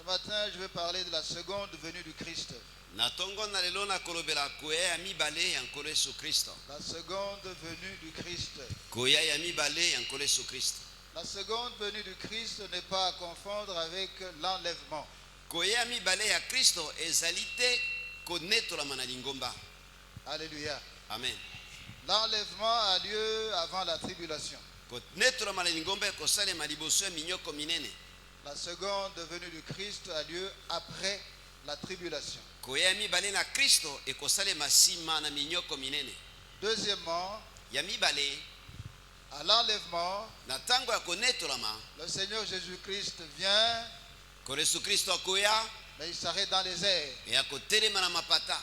matin, je vais parler de la seconde venue du Christ. Na tongo na lelo na kolobela koya ya mibale ya nkolo Yesu Kristo. La seconde venue du Christ. Koya ya mibale ya nkolo Yesu Kristo. La seconde venue du Christ n'est pas à confondre avec l'enlèvement. Koya ya mibale ya Kristo ezali te konetolama na lingomba. Alléluia. Amen. L'enlèvement a lieu avant la tribulation. Konetolama na lingomba ekosalema liboso ya minyoko minene. La seconde venue du Christ a lieu après la tribulation. Koya ya mibale na Kristo ekosalema sima na minyoko minene. Deuxièmement, Ya mibale à l'enlèvement, na tango ya konetolama le Seigneur Jésus-Christ vient, nkolo Yesu Kristo akoya mais il s'arrête dans les airs. e akotelema na mapata.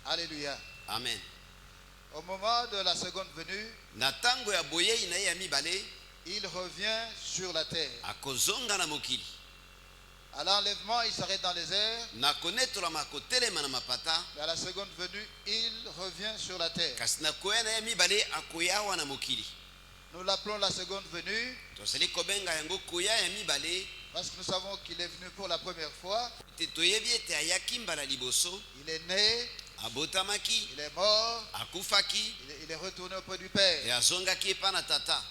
Alléluia. Amen. Au moment de la seconde venue, Na tango ya boyei na ye ya mibale il revient sur la terre. akozonga na mokili. À l'enlèvement, il s'arrête dans les airs, Na konetolama akotelema na mapata. mais à la seconde venue, il revient sur la terre. Kasi na koya na ye mibale akoyawa na mokili. Nous l'appelons la seconde venue Tosali kobenga yango koya ya mibale parce que nous savons qu'il est venu pour la première fois. te toyebi ete ayaki mbala liboso, Il est né, abotamaki, il est mort, akufaki, il est retourné auprès du Père. e azongaki epa na tata.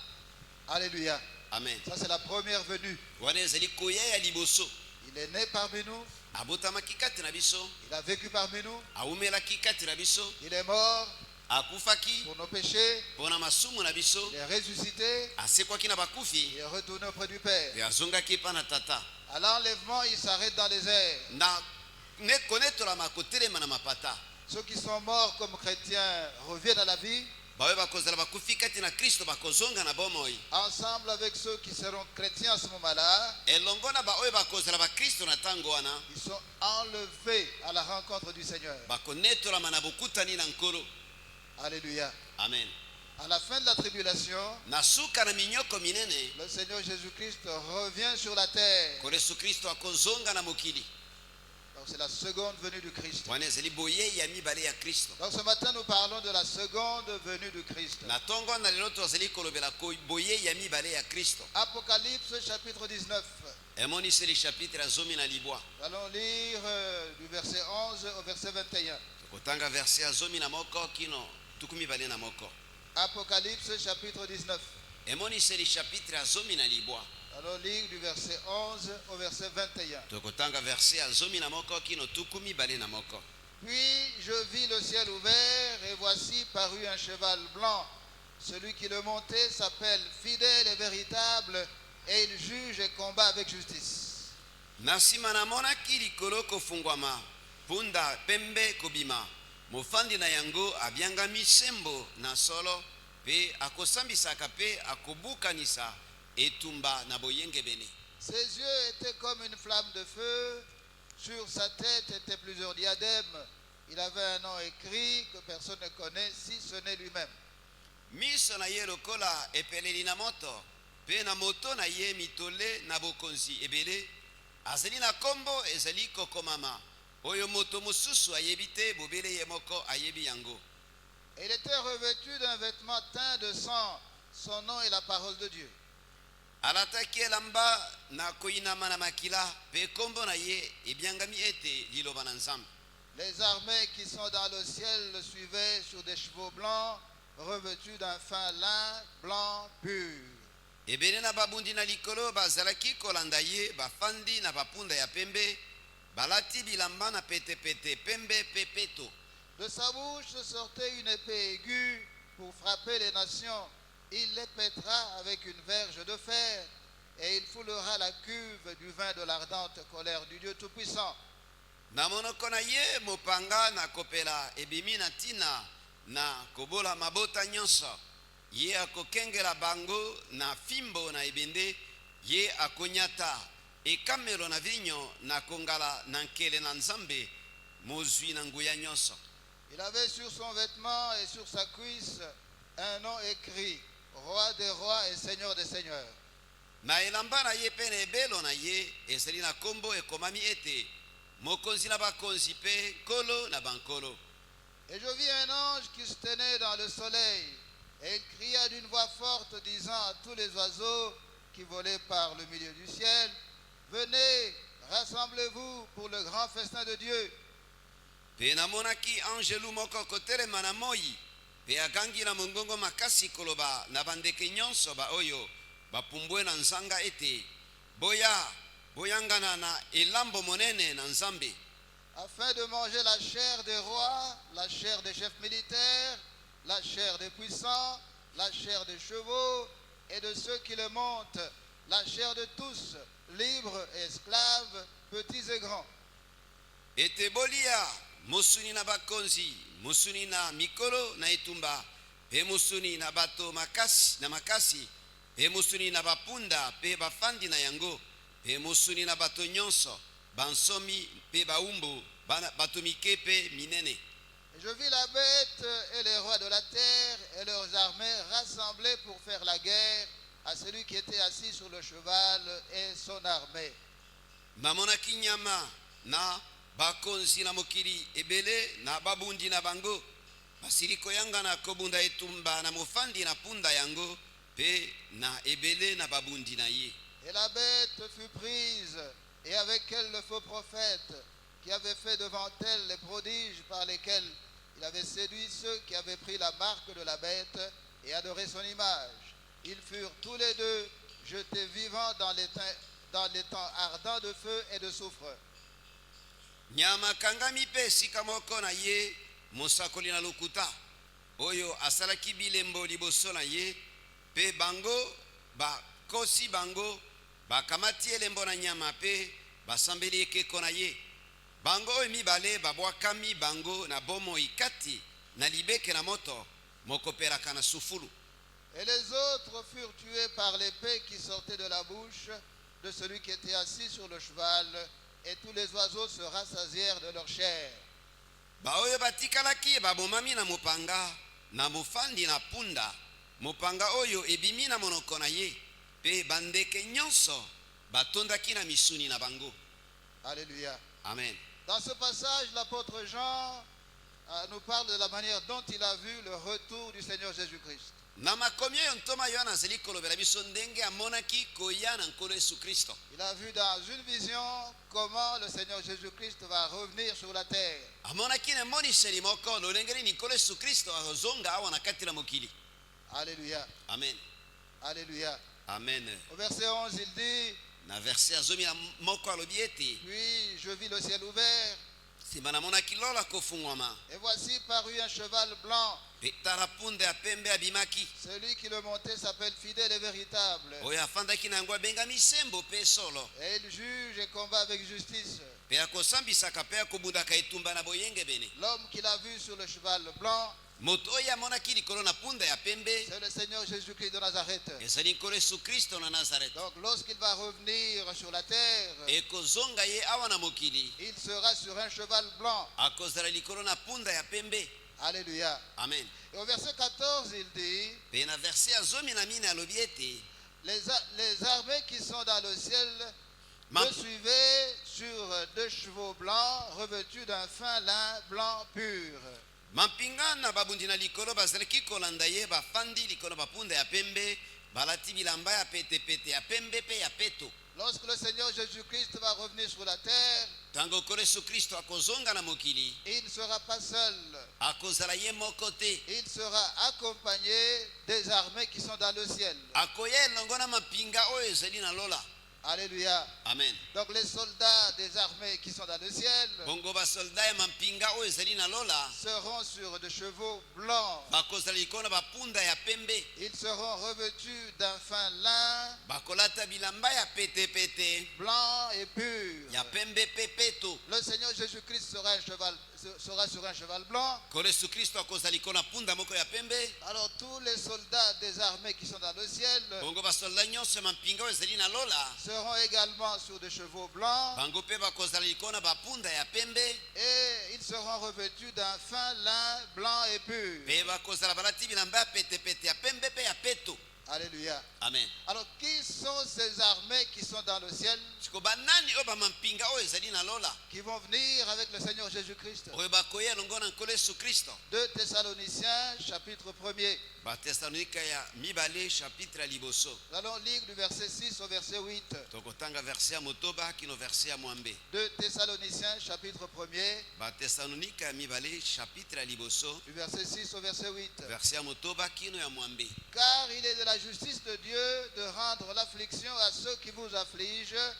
Alléluia. Amen. Ça, c'est la première venue. Wana ezali koya ya liboso. Il est né parmi nous, Abotamaki kati na biso, il a vécu parmi nous, awumelaki kati na biso, il est mort akufaki pour nos péchés, mpona masumu na biso, il est ressuscité, asekwaki na bakufi, il est retourné auprès du Père. e azongaki epa na tata. À l'enlèvement, il s'arrête dans les airs. Na konetolama kotelema na mapata. Ceux qui sont morts comme chrétiens reviennent à la vie, Bawe bakozala bakufi kati na Kristo bakozonga na bomoi. ensemble avec ceux qui seront chrétiens à ce moment-là. Elongo na baoyo bakozala bakristo na tango wana Ils sont enlevés à la rencontre du Seigneur. bakonetolama na bokutani na nkolo. Alléluia. Amen. À la fin de la tribulation, Na suka na minyoko minene le Seigneur Jésus-Christ revient sur la terre. nkolo Yesu Kristo akozonga na mokili. Donc c'est la seconde venue du Christ. Wana ezali boye ya mibale ya Kristo. Donc ce matin, nous parlons de la seconde venue du Christ. Na tongo na lelo tozali kolobela boye ya mibale ya Kristo. Apocalypse chapitre 19. Emoniseli chapitre ya zomi na libwa. Nous allons lire du verset 11 au verset 21. Tokotanga verset ya zomi na moko kino tuku mibale na moko. Apocalypse chapitre 19. Emoniseli chapitre ya zomi na libwa. Allons lire du verset 11 au verset 21. Tokotanga verset ya zomi na moko kino tuku mibale na moko. Puis je vis le ciel ouvert et voici parut un cheval blanc. Celui qui le montait s'appelle fidèle et véritable et il juge et combat avec justice. Na nsima namonaki likolo kofungwama, punda pembe kobima. Mofandi na yango abiangami sembo na solo, pe akosambisaka pe akobukanisa etumba na boyengebene. Ses yeux étaient comme une flamme de feu. Sur sa tête étaient plusieurs diadèmes. Il avait un nom écrit que personne ne connaît si ce n'est lui-même. Miso na ye lokola epeleli na moto, pe na moto na ye mitole na bokonzi ebele. Azali na kombo ezali kokomama. Oyo moto mosusu ayebi te, bobele ye moko ayebi yango. Et il était revêtu d'un vêtement teint de sang. Son nom est la parole de Dieu. Alataki elamba na koinama na makila, pe kombo na ye ebiangami ete liloba na Nzambe. Les armées qui sont dans le ciel le suivaient sur des chevaux blancs, revêtus d'un fin lin blanc pur. Ebele na babundi na likolo bazalaki kolanda ye, bafandi na bapunda ya pembe, balati bilamba na pete-pete pembe pepeto. De sa bouche sortait une épée aiguë pour frapper les nations. Il les pètera avec une verge de fer et il foulera la cuve du vin de l'ardente colère du Dieu Tout-Puissant. Na monoko na ye mopanga na kopela ebimi na tina na kobola mabota nyonso. Ye akokengela bango na fimbo na ebende, ye akonyata ekamelo na vinyo na kongala na nkele na Nzambe mozwi na nguya nyonso. Il avait sur son vêtement et sur sa cuisse un nom écrit, Roi des rois et Seigneur des seigneurs. Na elamba na ye pene ebelo na ye ezali na kombo ekomami ete mokonzi na bakonzi pe kolo na bankolo. Et je vis un ange qui se tenait dans le soleil et il cria d'une voix forte disant à tous les oiseaux qui volaient par le milieu du ciel, venez, rassemblez-vous pour le grand festin de Dieu. Pe namonaki angelu moko kotelema na moi pe akangi na mongongo makasi koloba na bandeke nyonso oyo bapumbwe na nzanga ete boyangana na elambo monene na Nzambe, Afin de manger la chair des rois, la chair des chefs militaires, la chair des puissants, la chair des chevaux et de ceux qui le montent, la chair de tous, libres et esclaves, petits et grands. ete bolia mosuni na bakonzi, mosuni na mikolo na etumba, pe mosuni na bato makasi, pe mosuni na bapunda pe bafandi na yango, pe mosuni na bato nyonso, bansomi pe baumbu, bato mike pe minene. Et je vis la bête et les rois de la terre et leurs armées rassemblés pour faire la guerre à celui qui était assis sur le cheval et son armée. Mamonaki nyama na bakonzi na mokili ebele na babundi na bango, basili koyanga na kobunda etumba na mofandi na punda yango pe na ebele na babundi na ye. Et la bête fut prise, et avec elle le faux prophète, qui avait fait devant elle les prodiges par lesquels il avait séduit ceux qui avaient pris la marque de la bête et adoré son image. Ils furent tous les deux jetés vivants dans les temps ardents de feu et de soufre. Nyama kangami pe sika moko na ye mosakoli na lokuta oyo asalaki bilembo liboso na ye, pe bango bakosi bango bakamati elembo na nyama pe basambeli ekeko na ye. Bango oyo mibale babwakami bango na bomoi kati na libeke na moto mokopelaka na sufulu. Et les autres furent tués par l'épée qui sortait de la bouche de celui qui était assis sur le cheval, et tous les oiseaux se rassasièrent de leur chair. Baoyo batikalaki babomami na mopanga na mofandi na punda, mopanga oyo ebimi na monoko na ye, pe bandeke nyonso batondaki na misuni na bango. Alléluia. Amen. Dans ce passage, l'apôtre Jean nous parle de la manière dont il a vu le retour du Seigneur Jésus-Christ. Na makomi oyo ntoma Yohana azali kolobela biso ndenge amonaki koya na nkolo Yesu Kristo. Il a vu dans une vision comment le Seigneur Jésus-Christ va revenir sur la terre. Amonaki na moniseli moko lolenge nini nkolo Yesu Kristo azonga awa na kati na mokili. Alléluia. Amen. Alléluia. Amen. Au verset 11, il dit, Na verset azomi na moko alobi ete puis je vis le ciel ouvert, nsima namonaki lola kofungwama, et voici parut un cheval blanc. pe tala punda ya pembe abimaki. Celui qui le montait s'appelle fidèle et véritable, Oyo afandaki na yango abengami sembo pe solo, et il juge et combat avec justice. pe akosambisaka pe akobundaka etumba na boyengebene. L'homme qu'il a vu sur le cheval blanc, Moto oyo amonaki likolo na punda ya pembe c'est le Seigneur Jésus-Christ de Nazareth. ezali nkolo Yesu Kristo na Nazareth. Donc lorsqu'il va revenir sur la terre, Ekozonga ye awa na mokili, il sera sur un cheval blanc. akozala likolo na punda ya pembe. Alléluia. Amen. Et au verset 14, il dit, Pe na verset azomi na mine alobi ete les armées qui sont dans le ciel Ma- le suivaient sur 2 chevaux blancs revêtus d'un fin lin blanc pur. mampinga na babundi na likolo bazalaki kolanda ye bafandi likolo bapunda ya pembe, balati bilamba ya petepete ya pembe pe ya peto. Lorsque le Seigneur Jésus-Christ va revenir sur la terre, Tango nkolo Yesu Kristo akozonga na mokili, il ne sera pas seul. akozala ye moko te, Il sera accompagné des armées qui sont dans le ciel. akoya elongo na mampinga oyo ezali na lola. Alléluia. Amen. Donc les soldats des armées qui sont dans le ciel Bongo basolda ya mampinga oyo ezali na lola seront sur des chevaux blancs. bakozala likolo na bapunda ya pembe, Ils seront revêtus d'un fin lin bakolata bilamba ya petepete blanc et pur. ya pembe pe peto. Le Seigneur Jésus-Christ sera sur un cheval blanc. Nkolo Yesu Kristo akozala likolo na punda moko ya pembe. Alors tous les soldats des armées qui sont dans le ciel Bongo basolda nyonso ya mampinga oyo ezali na lola seront également sur des chevaux blancs bango mpe bakozala likolo na bapunda ya pembe, et ils seront revêtus d'un fin lin blanc et pur. mpe bakozala balati bilamba ya petepete ya pembe pe ya peto. Alléluia. Amen. Alors, qui sont ces armées qui sont dans le ciel, Siko banani oyo bamampinga oyo ezali na lola qui vont venir avec le Seigneur Jésus-Christ? oyo bakoya elongo na nkolo Yesu Kristo. 2 Thessaloniciens, chapitre 1er. Batesalonika ya mibale chapitre ya liboso. Nous allons lire du verset 6 au verset 8. Tokotanga verset ya motoba kino verset ya mwambe. 2 Thessaloniciens, chapitre 1er, Batesalonika ya mibale chapitre ya liboso. du verset 6 au verset 8. Verset ya motoba kino ya mwambe. Car il est de la justice de Dieu de rendre l'affliction à ceux qui vous affligent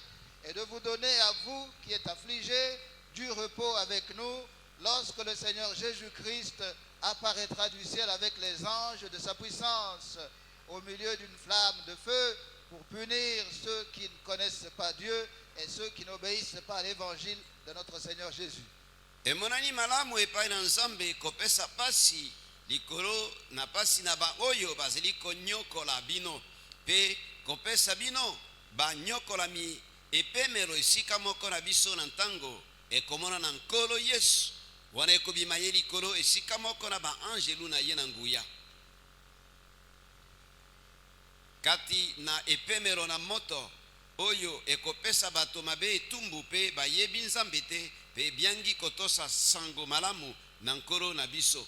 et de vous donner à vous qui êtes affligés du repos avec nous lorsque le Seigneur Jésus-Christ apparaîtra du ciel avec les anges de sa puissance au milieu d'une flamme de feu pour punir ceux qui ne connaissent pas Dieu et ceux qui n'obéissent pas à l'évangile de notre Seigneur Jésus. Emonani malamu epai na Nzambe kopesa pasi likolo na pasi na ba oyo bazali konyokola bino pe kopesa bino banyokola mi epemelo esika moko na biso na ntango ekomona na nkolo Yesu wana ekobima ye likolo esika moko na baangelu na ye na nguya kati na epemelo na moto oyo ekopesa bato mabe etumbu pe bayebi Nzambe te pe biangi kotosa sango malamu na nkolo na biso.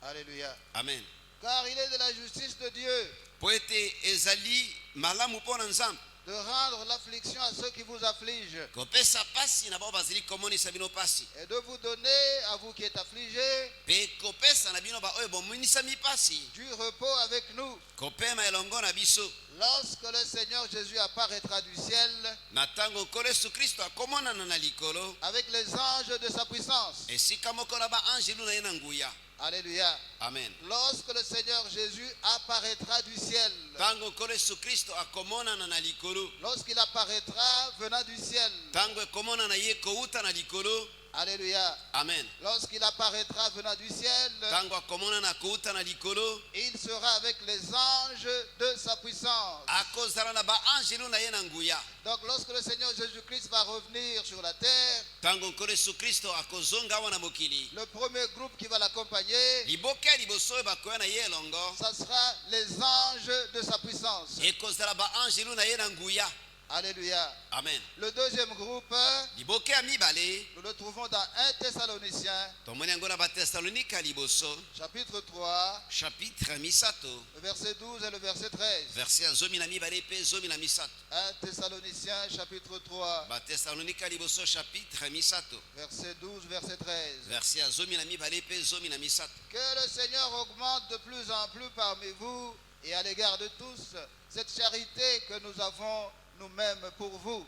Alléluia. Amen. Car il est de la justice de Dieu Po ete ezali malamu mpo na Nzambe de rendre l'affliction à ceux qui vous affligent kopesa pasi na bao bazali komonisa bino pasi et de vous donner à vous qui êtes affligés pe kopesa na bino baoyo bomonisami pasi du repos avec nous kopema elongo na biso lorsque le Seigneur Jésus apparaîtra du ciel na ntango nkolo Yesu Kristo akomonana na likolo avec les anges de sa puissance. esika moko na baangelu na ye na nguya. Alléluia. Amen. Lorsque le Seigneur Jésus apparaîtra du ciel, Ntango nkolo Yesu Kristo akomonana na likolo lorsqu'il apparaîtra venant du ciel, ntango ekomonana ye kouta na likolo. Alléluia. Amen. Lorsqu'il apparaîtra venant du ciel, Ntango akomonana kouta na likolo il sera avec les anges de sa puissance. akozala na baangelu na ye na nguya. Donc lorsque le Seigneur Jésus-Christ va revenir sur la terre, Ntango nkolo Yesu Kristo akozonga awa na mokili le premier groupe qui va l'accompagner, liboke ya liboso oyo bakoya na ye elongo ça sera les anges de sa puissance. ekozala baangelu na ye na nguya. Alléluia. Amen. Le deuxième groupe, liboke ya mibale nous le trouvons dans 1 Thessaloniciens, tomoni yango na batesalonika liboso chapitre 3, chapitre misato le verset 12 et le verset 13. verset ya zomi na mibale pe zomi na misato. 1 Thessaloniciens, chapitre 3, batesalonika liboso chapitre misato verset 12, verset 13. verset ya zomi na mibale pe zomi na misato. Que le Seigneur augmente de plus en plus parmi vous et à l'égard de tous cette charité que nous avons nous-mêmes pour vous,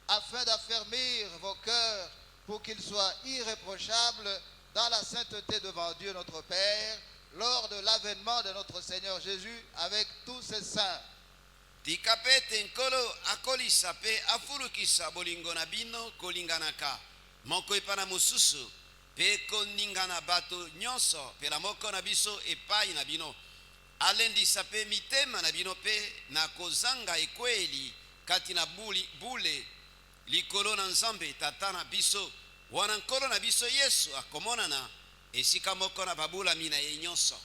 afin d'affermir vos cœurs pour qu'ils soient irréprochables dans la sainteté devant Dieu notre Père, lors de l'avènement de notre Seigneur Jésus avec tous ses saints. tika pe ete nkolo akolisa pe afulukisa bolingo na bino kolinganaka moko epai na mosusu pe koningana bato nyonso pela moko na biso epai na bino alendisa pe mitema na bino pe na kozanga ekweli kati na bule likolo na Nzambe tata na biso wana nkolo na biso Yesu akomonana esika moko na babulami na ye nyonso.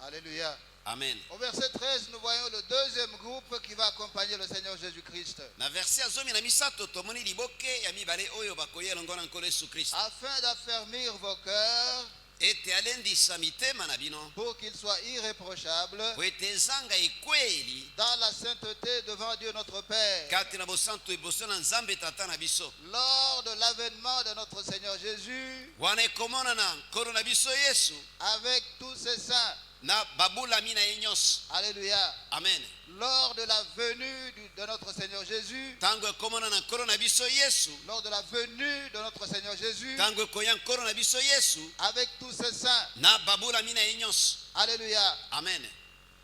Alléluia. Amen. Au verset 13, nous voyons le deuxième groupe qui va accompagner le Seigneur Jésus-Christ. Na verset ya zomi na misato tomoni liboke ya mibale oyo bakoya elongo na nkolo Yesu Kristo Afin d'affermir vos cœurs ete alendisa mitema na bino pour qu'ils soient irréprochables po ete ezanga ekweli dans la sainteté devant Dieu notre Père, kati na bosantu eboso na Nzambe tata na biso lors de l'avènement de notre Seigneur Jésus wana ekomonana nkolo na biso Yesu avec tous ses saints. na babulami na ye nyonso. Alléluia. Amen. Lors de la venue de notre Seigneur Jésus, Ntango ekomonana nkolo na biso Yesu lors de la venue de notre Seigneur Jésus ntango ekoya nkolo na biso Yesu avec tous ses saints. na babulami na ye nyonso. Alléluia. Amen.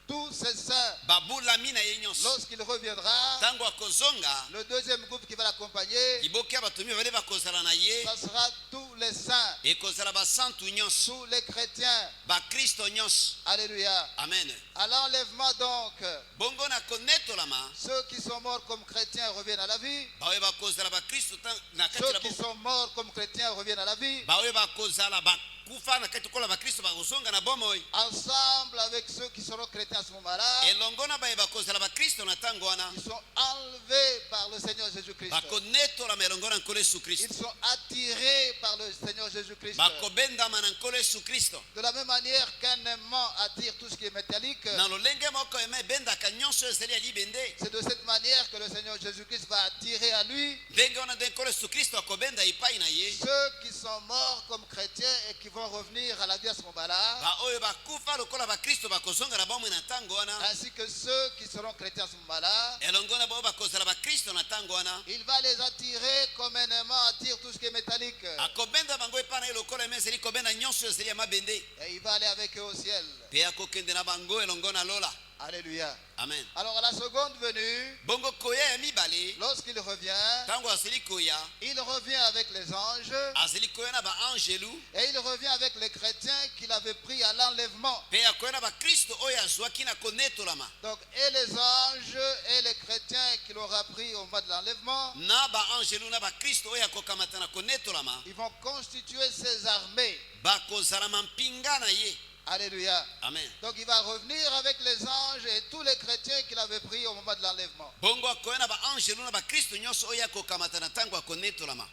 Tous ces saints, babulami na ye nyonso lorsqu'il reviendra, ntango akozonga le deuxième groupe qui va l'accompagner, liboke ya bato mibale bakozala na ye ça sera tous les saints, ekozala basantu nyonso tous les chrétiens. bakristo nyonso. Alléluia. Amen. À l'enlèvement donc, bongo na konetolama ceux qui sont morts comme chrétiens reviennent à la vie. baoyo bakozala bakristo na kati Ceux na qui sont morts comme chrétiens reviennent à la vie. baoyo bakozala bakufa bakufa na kati kola bakristo bakozonga na bomoi ensemble avec ceux qui seront chrétiens à ce moment-là, elongo na baye bakozala bakristo na ntango wana ils sont enlevés par le Seigneur Jésus-Christ. bakonetolama elongo na nkolo yesu kristo Ils sont attirés par le Seigneur Jésus-Christ. bakobendama na nkolo yesu kristo De la même manière qu'un aimant attire tout ce qui est métallique, na lolenge moko ema ebendaka nyonso oyo ezali ya libende c'est de cette manière que le Seigneur Jésus-Christ va attirer à lui ndenge wana nde nkolo yesu kristo akobenda epai na ye ceux qui sont morts comme chrétiens et qui vont revenir à la vie à ce moment-là, baoyo bakufa lokola bakristo bakozonga na bomoi na ntango wana ainsi que ceux qui seront chrétiens à ce moment-là. elongo na bao bakozala bakristo na ntango wana Il va les attirer comme un aimant attire tout ce qui est métallique. akobenda bango epai na ye lokola ema ezali kobenda nyonso oyo ezali ya mabende Et il va aller avec eux au ciel. mpe akokende na bango elongo na lola Alléluia. amen Alors à la seconde venue, bongo koya ya mibale lorsqu'il revient, ntango azali koya il revient avec les anges azali koya na baangelu et il revient avec les chrétiens qu'il avait pris à l'enlèvement. mpe akoya na bakristo oyo azwaki na konetolama Donc, et les anges et les chrétiens qu'il aura pris au moment de l'enlèvement, na baangelu na bakristo oyo akokamata na konetolama ils vont constituer ses armées. bakozala mampinga na ye Alléluia. amen Donc, il va revenir avec les anges et tous les chrétiens qu'il avait pris au moment de l'enlèvement. bongo akoya na baangelu na bakristo nyonso oyo akokamata na ntango akonetolama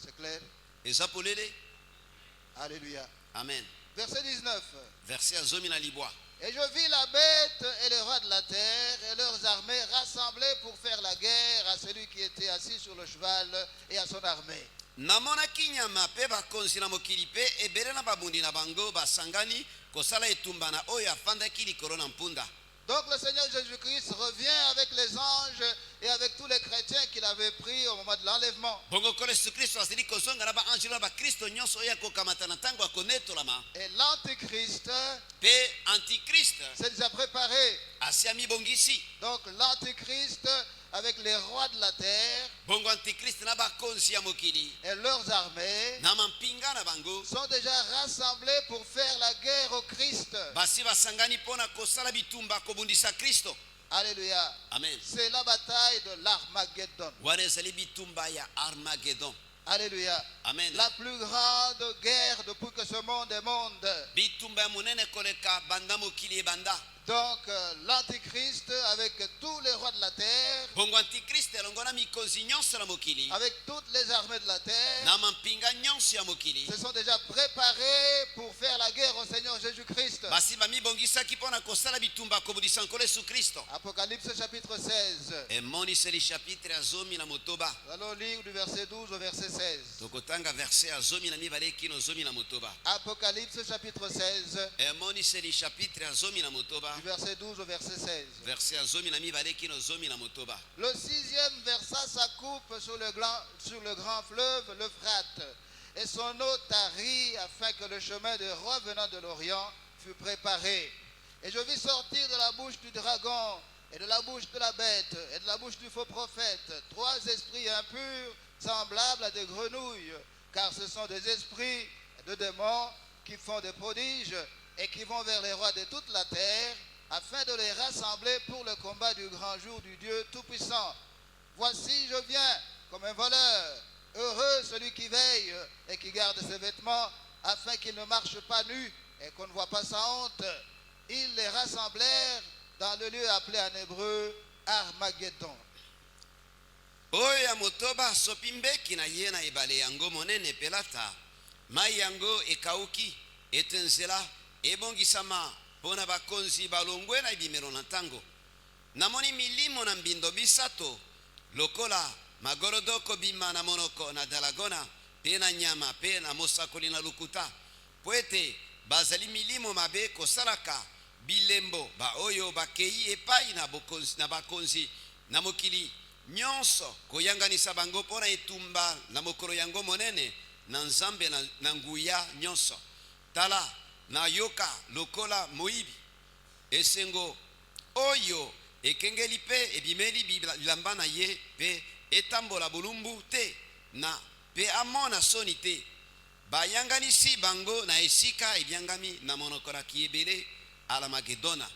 C'est clair? eza polele Alléluia. amen Verset 19. verset ya zomi na libwa Et je vis la bête et les rois de la terre et leurs armées rassemblés pour faire la guerre à celui qui était assis sur le cheval et à son armée. namonaki nyama mpe bakonzi na mokili mpe ebele na babundi na bango basangani kosala etumba na oyo afandaki likolo na mpunda. Donc le Seigneur Jésus-Christ revient avec les anges et avec tous les chrétiens qu'il avait pris au moment de l'enlèvement. bongo kolo yesu kristo azali kozonga na baanjelu na bakristo nyonso oyo akokamata na ntango akonetolama Et l'antichrist mpe antikriste s'est déjà préparé. asi amibongisi. Donc l'antichrist avec les rois de la terre bongo antikriste na bakonzi ya mokili et leurs armées na mampinga na bango sont déjà rassemblés pour faire la guerre au Christ. basi basangani mpo na kosala bitumba kobundisa kristo. Alléluia. amen. C'est la bataille de l'Armageddon. wana ezali bitumba ya armagedon. Alléluia. amen. La plus grande guerre depuis que ce monde est monde. bitumba ya monene koleka banda mokili ebanda. Donc l'antichrist avec tous les rois de la terre, bongo antikriste elongo na mikonzi nyonso na mokili avec toutes les armées de la terre, na mampinga nyonso ya mokili se sont déjà préparés pour faire la guerre au Seigneur Jésus-Christ. basi bamibongisaki mpo na kosala bitumba kobundisa nkolo yesu kristo. Apocalypse chapitre 16. emoniseli chapitre ya zomi na motoba. Nous allons lire du verset 12 au verset 16. tokotanga verset ya zomi na mibale kino zomi na motoba. Apocalypse chapitre 16, emoniseli chapitre ya zomi na motoba. du verset 12 au verset 16. verset ya zomi na mibale kino zomi na motoba. Le sixième versa sa coupe sur le grand fleuve, l'Euphrate, et son eau tarit afin que le chemin de revenant de l'Orient fût préparé. Et je vis sortir de la bouche du dragon, et de la bouche de la bête, et de la bouche du faux prophète, 3 esprits impurs, semblables à des grenouilles, car ce sont des esprits de démons qui font des prodiges, et qui vont vers les rois de toute la terre, afin de les rassembler pour le combat du grand jour du Dieu Tout-Puissant. Voici, je viens comme un voleur. Heureux celui qui veille et qui garde ses vêtements, afin qu'il ne marche pas nu et qu'on ne voit pas sa honte. Ils les rassemblèrent dans le lieu appelé en hébreu Armageddon. oyo ya motoba asopi mbeki na ye na ebale yango monene pelata mai yango ekauki ete nzela ebongisama mpo na bakonzi balongwe na ebimelo na ntango. namoni milimo na mbindo bisato lokola magorodoko bima na monoko na dalagona mpe na nyama mpe na mosakoli na lukuta mpo ete bazali milimo mabe kosalaka bilembo baoyo bakei epai na bakonzi na mokili nyonso koyanganisa bango mpo na etumba na mokolo yango monene na nzambe na nguya nyonso. tala nayoka lokola moyibi esengo oyo ekengeli mpe ebimeli bilamba na ye mpe etambola bulumbu te na mpe amona soni te. bayanganisi bango na esika ebyangami na monoko na kiyebele alamagedona.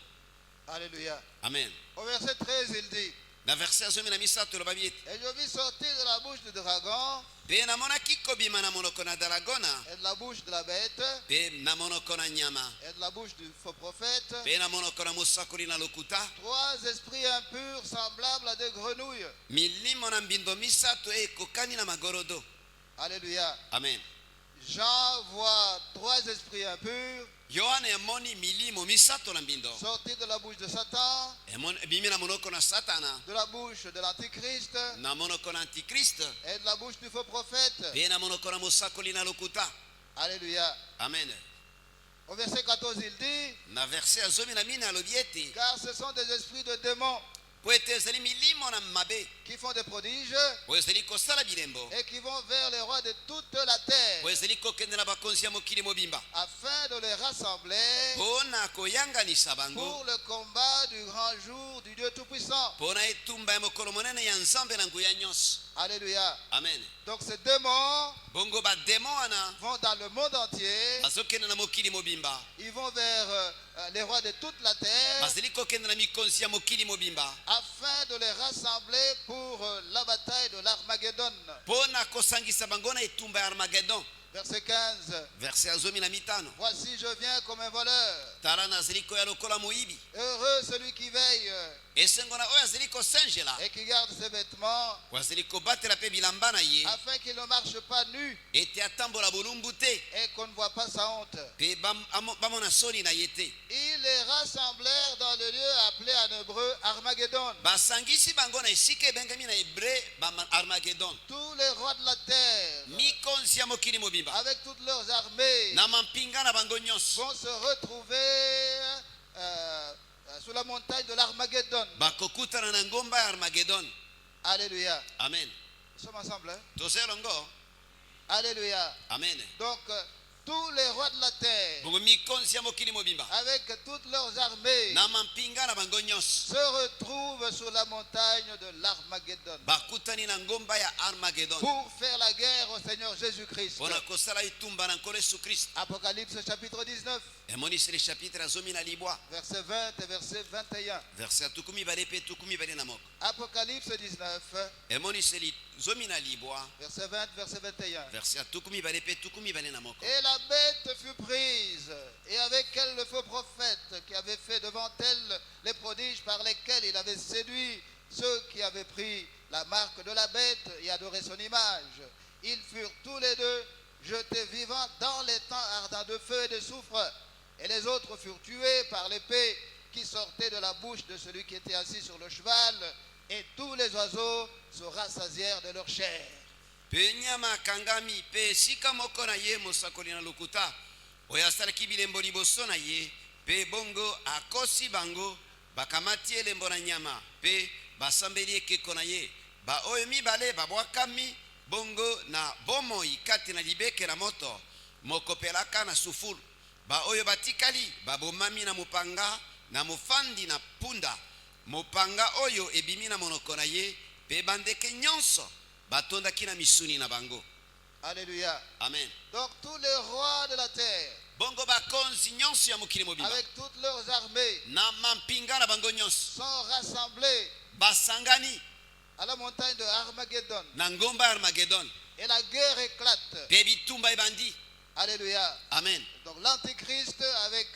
Alléluia. amen. Au verset 13, il dit, na verset ya 13 elobi ete Et je vis sortir de la bouche du dragon mpe namonaki kobima na monoko na dragona et de la bouche de la bête mpe na monoko na nyama et de la bouche du faux prophète mpe na monoko na mosakoli na lokuta 3 esprits impurs semblables à des grenouilles. milimo na mbindo misato ekokani na magorodo. Alléluia. Amen. Jean voit 3 esprits impurs yohana emoni milimo misato na mbindo sortis de la bouche de Satan, ebimi na monoko na satana, de la bouche de l'Antichrist na monoko na antikriste et de la bouche du faux prophète. mpe na monoko na mosakoli na lokuta. Alléluia. Amen. Au verset 14, il dit, Na verset ya 14 alobi ete car ce sont des esprits de démons po ete ezali milimo na mabe qui font des prodiges oyo ezali kosala bilembo et qui vont vers les rois de toute la terre oyo ezali kokende na bakonzi ya mokili mobimba afin de les rassembler mpo na koyanganisa bango pour le combat du grand jour du Dieu Tout-Puissant. mpo na etumba ya mokolo monene ya nzambe na nguya nyonso. Alléluia. Amen. Donc ces démons bongo bademo wana vont dans le monde entier, bazokende na mokili mobimba, ils vont vers les rois de toute la terre bazali kokende na mikonzi ya mokili mobimba afin de les rassembler pour la bataille de l'Armageddon. mpo na kosangisa bango na etumba ya armagedon. Verset 15. verset ya 15. Voici, je viens comme un voleur. tala nazali koya lokola moyibi, Heureux celui qui veille esengo na oyo azali kosenjela et qui garde ses vêtements oyo azali kobatela mpe bilamba na ye afin qu'il ne marche pas nu ete atambola bolumbu te et qu'on ne voit pas sa honte. mpe bamona soni na ye te. Ils les rassemblèrent dans le lieu appelé en hébreu Armageddon. basangisi bango na esika ebengami na hebre armagedon. Tous les rois de la terre, mikonzi ya mokili mobimba avec toutes leurs armées, na mampinga na bango nyonso vont se retrouver sur la montagne de l'Armageddon. bakokutana na ngomba ya armagedon. Alléluia. Amen. Nous sommes ensemble, hein? toza elongo. Alléluia. Amen. Donc, tous les rois de la terre, bongo mikonzi ya mokili mobimba avec toutes leurs armées, na mampinga na bango nyonso se retrouvent sur la montagne de l'Armageddon bakutani na ngomba ya armagedon pour faire la guerre au Seigneur Jésus-Christ. mpona kosala etumba na nkolo yesu kristo. Apocalypse chapitre 19, emoniseli chapitre ya 10 verset 20 et verset 21. verset ya 12 mpe 21. Apocalypse 19, emoniseli 10 verset 20, verset 21. verset ya 12 mpe 21. Et la bête fut prise, et avec elle le faux prophète qui avait fait devant elle les prodiges par lesquels il avait séduit ceux qui avaient pris la marque de la bête et adoré son image. Ils furent tous les deux jetés vivants dans les temps ardents de feu et de soufre, et les autres furent tués par l'épée qui sortait de la bouche de celui qui était assis sur le cheval, et tous les oiseaux se rassasièrent de leur chair. mpe nyama akangami mpe esika moko na ye mosakoli na lokuta oyo asalaki bilembo liboso na ye mpe bongo akosi bango bakamati elembo na nyama mpe basambeli ekeko na ye baoyo mibale babwakami bongo na bomoi kati na libeke na moto mokopelaka na sufulu. Baoyo batikali babomami na mopanga na mofandi na punda mopanga oyo ebimi na monoko na ye mpe bandeke nyonso batondaki na misuni na bango. Alléluia. Amen. Donc tous les rois de la terre, bongo bakonzi nyonso ya mokili mobimba avec toutes leurs armées, na mampinga na bango nyonso sont rassemblés basangani à la montagne de Armageddon. na ngomba ya armagedon Et la guerre éclate. mpe bitumba ebandi. Alléluia. Amen. Donc l'Antichrist avec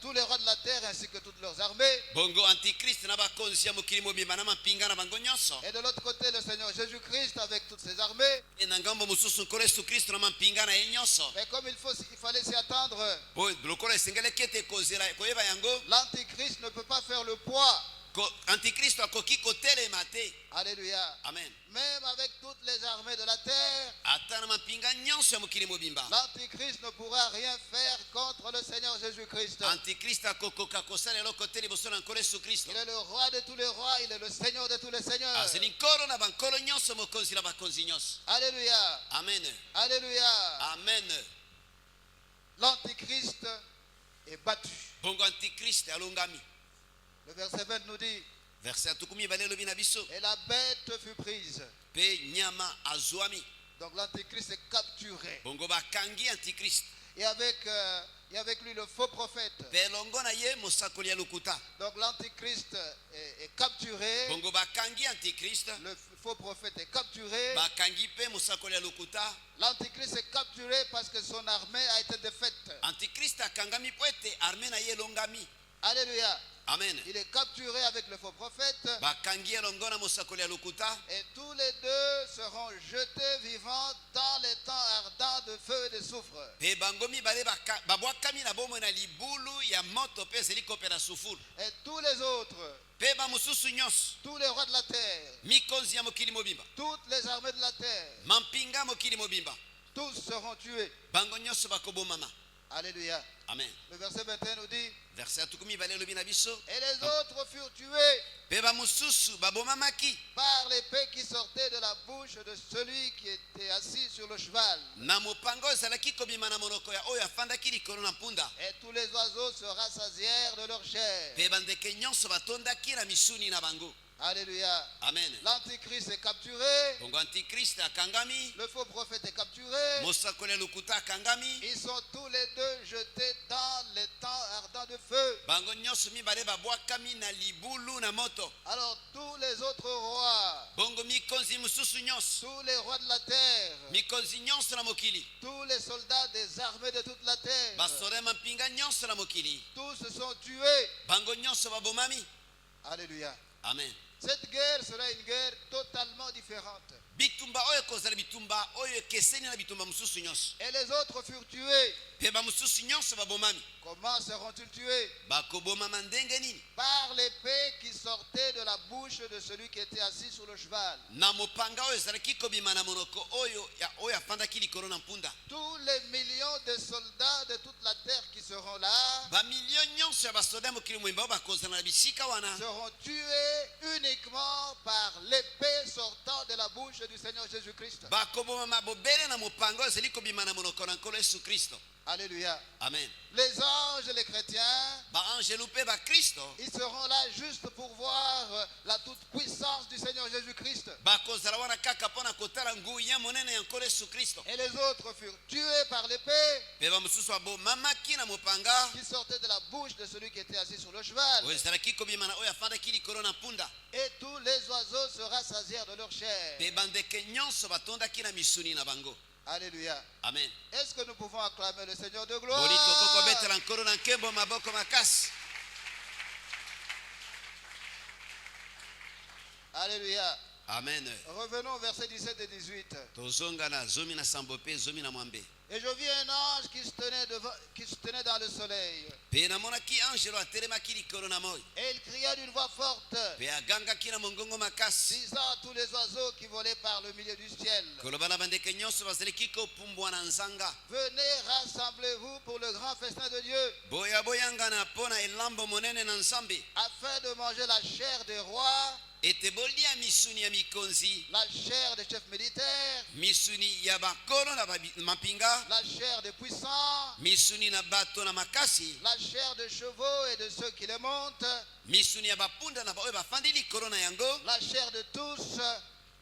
tous les rois de la terre ainsi que toutes leurs armées. bongo antikrist na bakonzi ya mokili mobimba na mampinga na bango nyonso Et de l'autre côté, le Seigneur Jésus-Christ avec toutes ses armées. e na ngambo mosusu nkolo yesu kristo na mampinga na ye nyonso. Mais comme il fallait s'y attendre, po lokola esengelaki ete koyeba yango l'Antichrist ne peut pas faire le poids. antikristo akoki kotelema te. Alléluia. Amen. Même avec toutes les armées de la terre, ata na mampinga nyonso ya mokili mobimba l'Antichrist ne pourra rien faire contre le Seigneur Jésus-Christ. antikristo akokoka kosala eloko te liboso na nkolo yesu kristo. Il est le roi de tous les rois, il est le Seigneur de tous les seigneurs. azali nkolo na bankolo nyonso mokonzi na bakonzi nyonso. Alléluia. Amen. Alléluia. Amen. L'Antichrist est battu. bongo antikristo alongami. Le verset 20 nous dit, verset ya 12 elobi na biso et la bête fut prise. mpe nyama azwami. Donc l'Antichrist est capturé. bongo bakangi antikristo Et avec et avec lui le faux prophète. mpe elongo na ye mosakoli ya lokuta. Donc l'antichrist est capturé, Bongo bakangi antichrist, le faux prophète est capturé. bakangi mpe mosakoli ya lokuta. L'antichrist est capturé parce que son armée a été défaite. Antichrist akangami po ete arme na ye elongami. Alléluia. Amen. Il est capturé avec le faux prophète Bakangi elongo na mosakoli ya lokuta. et tous les deux seront jetés vivants dans les temps ardents de feu et de soufre. Mpe bango mibale babwakami na bomoi na libulu ya moto mpe ezali kopela sufulu. Et tous les autres, Mpe bamosusu nyonso, tous les rois de la terre, mikonzi ya mokili mobimba, toutes les armées de la terre, mampinga mokili mobimba, tous seront tués. bango nyonso bakobomama. Alléluia. Amen. Le verset 21 nous dit, Verset atukumi mibale elobi na biso. et les autres furent tués Mpe bamosusu babomamaki par l'épée qui sortait de la bouche de celui qui était assis sur le cheval. na mopanga oyo ezalaki kobima na monoko ya oyo afandaki likolo na mpunda. Et tous les oiseaux se rassasièrent de leur chair. Mpe bandeke nyonso batondaki na misuni na bango. Alléluia. Amen. L'antichrist est capturé. Bongo antikrist akangami, Le faux prophète est capturé. mosakoli ya lokuta akangami, Ils sont tous les deux jetés dans les temps ardents de feu. bango nyonso mibale babwakami na libulu na moto. Alors tous les autres rois, Bongo mikonzi mosusu nyonso, tous les rois de la terre, mikonzi nyonso na mokili, tous les soldats des armées de toute la terre, basoda ya mampinga nyonso na mokili, tous se sont tués. bango nyonso babomami. Alléluia. Amen. Cette guerre sera une guerre totalement différente. Bitumba oyo ekozala bitumba oyo ekeseni na bitumba mosusu nyonso. Et les autres furent tués. Mpe bamosusu nyonso babomami. Comment seront-ils tués? Bakobomama ndenge nini? Par l'épée qui sortait de la bouche de celui qui était assis sur le cheval. Na mopanga oyo ezalaki kobima na monoko oyo afandaki likolo na mpunda. Tous les millions de soldats de toute la terre qui seront là Bamilio nyonso ya basoda ya mokili mobimba oyo bakozala na bisika wana seront tués uniquement par l'épée sortant de la bouche du Seigneur Jésus-Christ. bakobomama bobele na mopanga oyo ezali kobima na monoko na nkolo yesu kristo. Alléluia. Amen. Les anges, les chrétiens, Baangelu mpe bakristo ils seront là juste pour voir la toute-puissance du Seigneur Jésus-Christ. bakozala wana kaka mpo na kotala nguya monene ya nkolo yesu kristo. Et les autres furent tués par l'épée Mpe bamosusu babomamaki na mopanga qui sortait de la bouche de celui qui était assis sur le cheval. oyo ezalaki kobima na oyo afandaki likolo na mpunda. Et tous les oiseaux se rassasièrent de leur chair. Mpe bandeke nyonso batondaki na misuni na bango. Alléluia. Amen. Est-ce que nous pouvons acclamer le Seigneur de Boli gloire? tokokobetela nkolo na nkembo maboko makasi. Alléluia. Amen. Revenons au verset 17 et 18. Tozonga na zomi na sambo mpe zomi na mwambe. Et je vis un ange qui se tenait dans le soleil. Mpe namonaki angelo atelemaki likolo na moi. Et il cria d'une voix forte, Mpe agangaki na mongongo makasi disant à tous les oiseaux qui volaient par le milieu du ciel, koloba na bandeke nyonso bazalaki kopumbwa na nzanga. venez, rassemblez-vous pour le grand festin de Dieu, Boyangana mpo na elambo monene na nzambe. afin de manger la chair des rois, Ete bolia misuni ya mikonzi, la chair des chefs militaires, misuni ya bakolo na mapinga, la chair des puissants, misuni na bato na makasi, la chair des chevaux et de ceux qui les montent, misuni ya bapunda na baoyo bafandi likolo na yango, la chair de tous,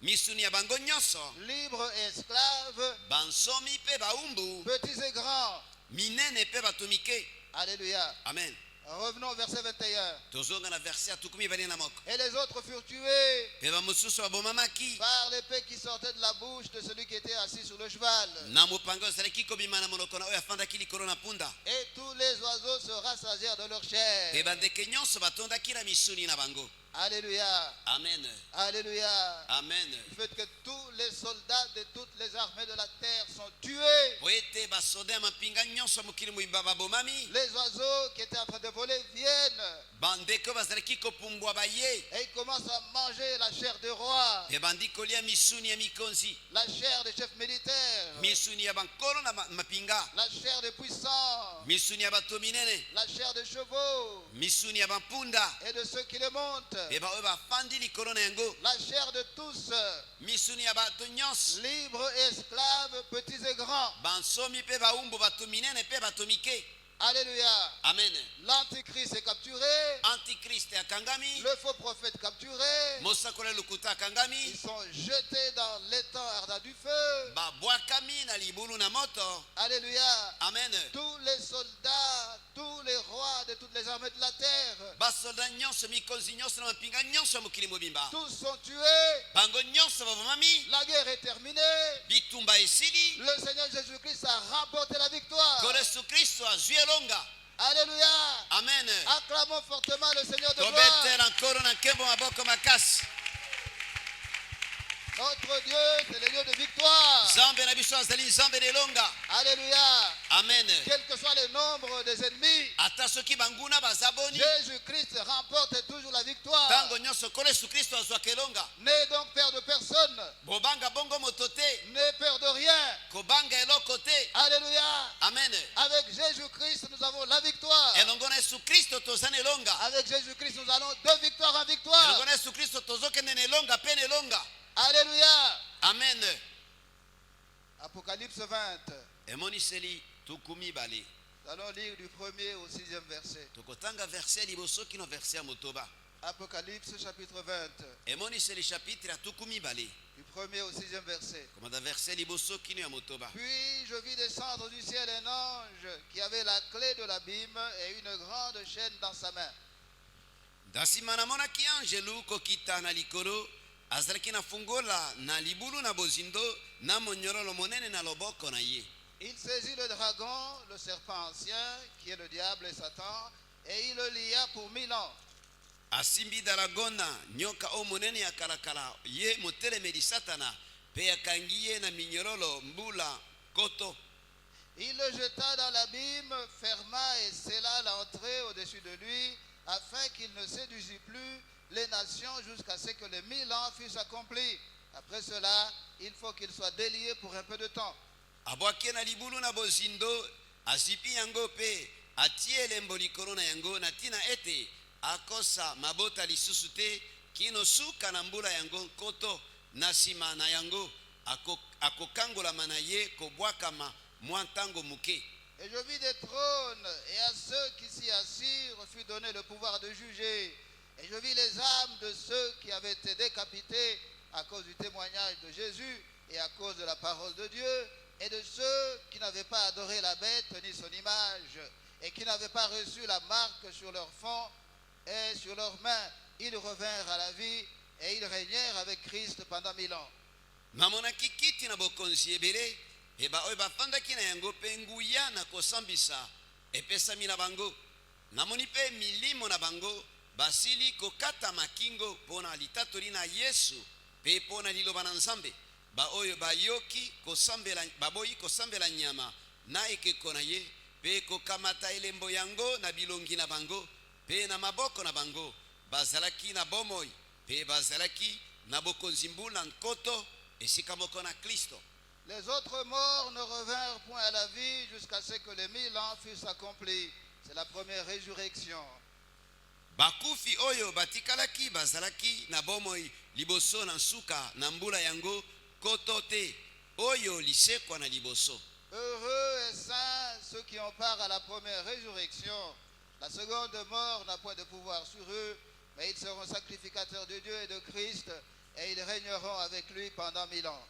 misuni ya bango nyonso, libres et esclaves, bansomi mpe baumbu, petits et grands. minene mpe bato mike. Alléluia. Amen. Revenons au verset 21. Tozonga na verset atukumi mibale na moko. Et les autres furent tués Mpe bamosusu babomamaki par l'épée qui sortait de la bouche de celui qui était assis sur le cheval. na mopanga oyo ezalaki kobima na monoko na oyo afandaki likolo na mpunda. Et tous les oiseaux se rassasièrent de leur chair. Mpe bandeke nyonso batondaki na misuni na bango. Alléluia. Amen. Alléluia. Amen. Du fait que tous les soldats de toutes les armées de la terre sont tués. Po ete basoda ya mapinga nyonso ya mokili mobimba babomami, Les oiseaux qui étaient en train de voler viennent bandeko bazalaki kopumbwa baye, et ils commencent à manger la chair des rois, mpe bandi kolia misuni ya mikonzi, la chair des chefs militaires, misuni ya bankolo na mapinga, la chair des puissants, misuni ya bato minene, la chair des chevaux misuni ya bampunda, et de ceux qui les montent, mpe baoyo bafandi likolo na yango, la chair de tous, misuni ya bato nyonso, libres et esclaves, petits et grands. bansomi mpe baumbu, bato minene mpe bato mike. Alléluia. Amen. L'antichrist est capturé. Antichrist akangami, Le faux prophète capturé. mosakoli lokuta Ils akangami, sont jetés dans l'étang ardent du feu. babwakami na libulu na moto. Alléluia. Amen. Tous les soldats, tous les rois de toutes les armées de la terre, Basoda nyonso mikonzi nyonso na mapinga nyonso ya mokili mobimba, tous sont tués. bango nyonso babomami, La guerre est terminée. bitumba esili, Le Seigneur Jésus-Christ a remporté la victoire. ko Yesu Kristo azwi elonga. Alléluia. Amen. Acclamons fortement le Seigneur de gloire. Tobetela nkolo na nkembo maboko makasi. Notre Dieu, c'est le Dieu de victoire. Nzambe na biso azali nzambe na elonga. Alléluia. Amen. Quel que soit le nombre des ennemis, Ata soki banguna bazaboni, Jésus-Christ remporte toujours la victoire. tango nyonso kolo Yesu Kristo azwaka elonga. N'aie donc peur de personne. Bobanga bongo moto te, N'aie peur de rien. kobanga eloko te. Alléluia. Amen. Avec Jésus-Christ, nous avons la victoire. Elongo na Yesu Kristo toza na elonga. Avec Jésus-Christ, nous allons de victoire en victoire. Elongo na Yesu Kristo tozokende na elonga pe na elonga. Alléluia. Amen. Apocalypse 20. Emoniseli tukumi bale. Nous allons lire du 1er au 6e verset. Tokotanga verset liboso kino verset ya motoba. Apocalypse chapitre 20. Emoniseli chapitre ya tukumi bale. Du 1er au 6e verset. Komanda verset liboso kino ya motoba. Puis je vis descendre du ciel un ange qui avait la clé de l'abîme et une grande chaîne dans sa main. Dasima namonaki angelu kokita na likolo, azalaki na fungola na libulu na bozindo na monyorolo monene na loboko na ye. Il saisit le dragon, le serpent ancien, qui est le diable et Satan, et il le lia pour 1000 ans. Asimbi daragona nyoka o monene ya kalakala ye motelemeli satana pe akangi ye na minyorolo mbula koto. Il le jeta dans l'abîme, ferma et scella l'entrée au-dessus de lui, afin qu'il ne séduisît plus les nations jusqu'à ce que les 1000 ans fussent accomplis. Après cela, il faut qu'il soit délié pour un peu de temps. Abwaki na libulu na bozindo, asipi yango pe atie elembo likolo na yango na tina ete akosa mabota lisusu te kino suka na mbula yango nkoto na nsima na yango akokangolama na ye kobwakama mwa ntango muke. Et je vis des trônes, et à ceux qui s'y assirent fut donné le pouvoir de juger. Et je vis les âmes de ceux qui avaient été décapités à cause du témoignage de Jésus et à cause de la parole de Dieu, et de ceux qui n'avaient pas adoré la bête ni son image, et qui n'avaient pas reçu la marque sur leur front et sur leurs mains. Ils revinrent à la vie, et ils régnèrent avec Christ pendant 1000 ans. Namonaki kiti na bokonzi ebele eba oyo bafandaki na yango mpe nguya na kosambisa epesami na bango. Namoni mpe milimo na bango basili kokata makingo mpo na litatoli na Yesu mpe mpo na liloba na Nzambe. Baoyo baboyi kosambela nyama na ekeko na ye mpe kokamata elembo yango na bilongi na bango mpe na maboko na bango. Bazalaki na bomoi mpe bazalaki na bokonzi mbula nkoto esika moko na Kristo. Les autres morts ne revinrent point à la vie jusqu'à ce que les 1000 ans fussent accomplis. C'est la première résurrection. Bakufi oyo batikalaki bazalaki na bomoi liboso na suka na mbula yango koto te oyo lisekwa na liboso. Heureux et saints ceux qui ont part à la première résurrection. La seconde mort n'a point de pouvoir sur eux, mais ils seront sacrificateurs de Dieu et de Christ, et ils régneront avec lui pendant 1000 ans.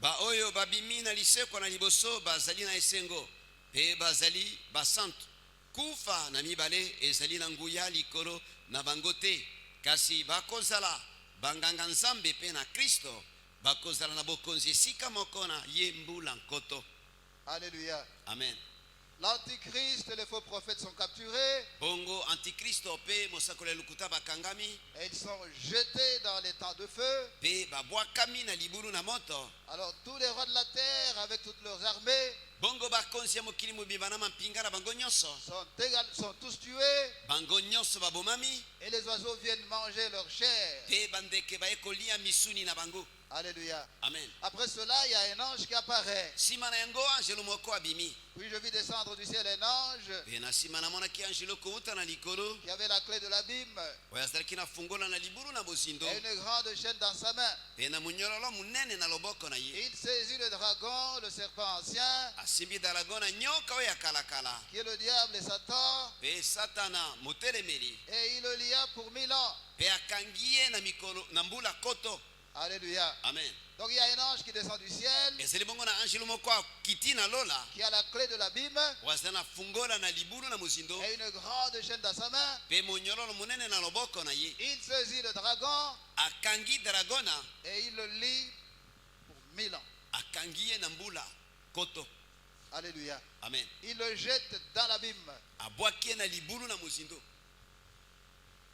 Ba oyo babimi na lisekwa na liboso bazali na esengo pe bazali basantu. Kufa na mibale ezali na nguya likolo na bango te, kasi bakozala banganga Nzambe pe na Kristo bakozala na bokonzi esika moko na ye mbula nkoto. Alléluia. Amen. L'antichrist et les faux prophètes sont capturés Bongo antikristo pe mosakoli lukuta bakangami et ils sont jetés dans les temps de feu. pe babwakami na libulu na moto. Alors tous les rois de la terre avec toutes leurs armées Bongo bakonzi ya mokili mobimba na mampinga na bango nyonso sont tous tués bango nyonso babomami et les oiseaux viennent manger leur chair. pe bandeke baye kolia misuni na bango. Alléluia. Amen. Après cela, il y a un ange qui apparaît. Sima na yango angelo moko abimi Puis je vis descendre du ciel un ange pe na sima namonaki angelo kouta na likolo qui avait la clé de l'abîme oyo azalaki na fungola na libulu na bozindo et une grande chaîne dans sa main. pe na munyorolo munene na loboko na ye. Il saisit le dragon, le serpent ancien, asimbi dragona nyoka oyo ya kalakala qui est le diable et Satan, mpe satana motelemeli et il le lia pour 1000 ans. mpe akangi ye na mikolo na mbula koto. Alléluia. Amen. Donc il y a un ange qui descend du ciel, ezali bongo na angelo moko akiti na lola qui a la clé de l'abîme wazali na fungola na libulu na mozindo et une grande chaîne dans sa main. mpe monyololo monene na loboko na ye. Il saisit le dragon akangi dragona et il le lie pour 1000 ans. akangi ye na mbula koto. Alléluia. Amen. Il le jette dans l'abîme. abwaki ye na libulu na mozindo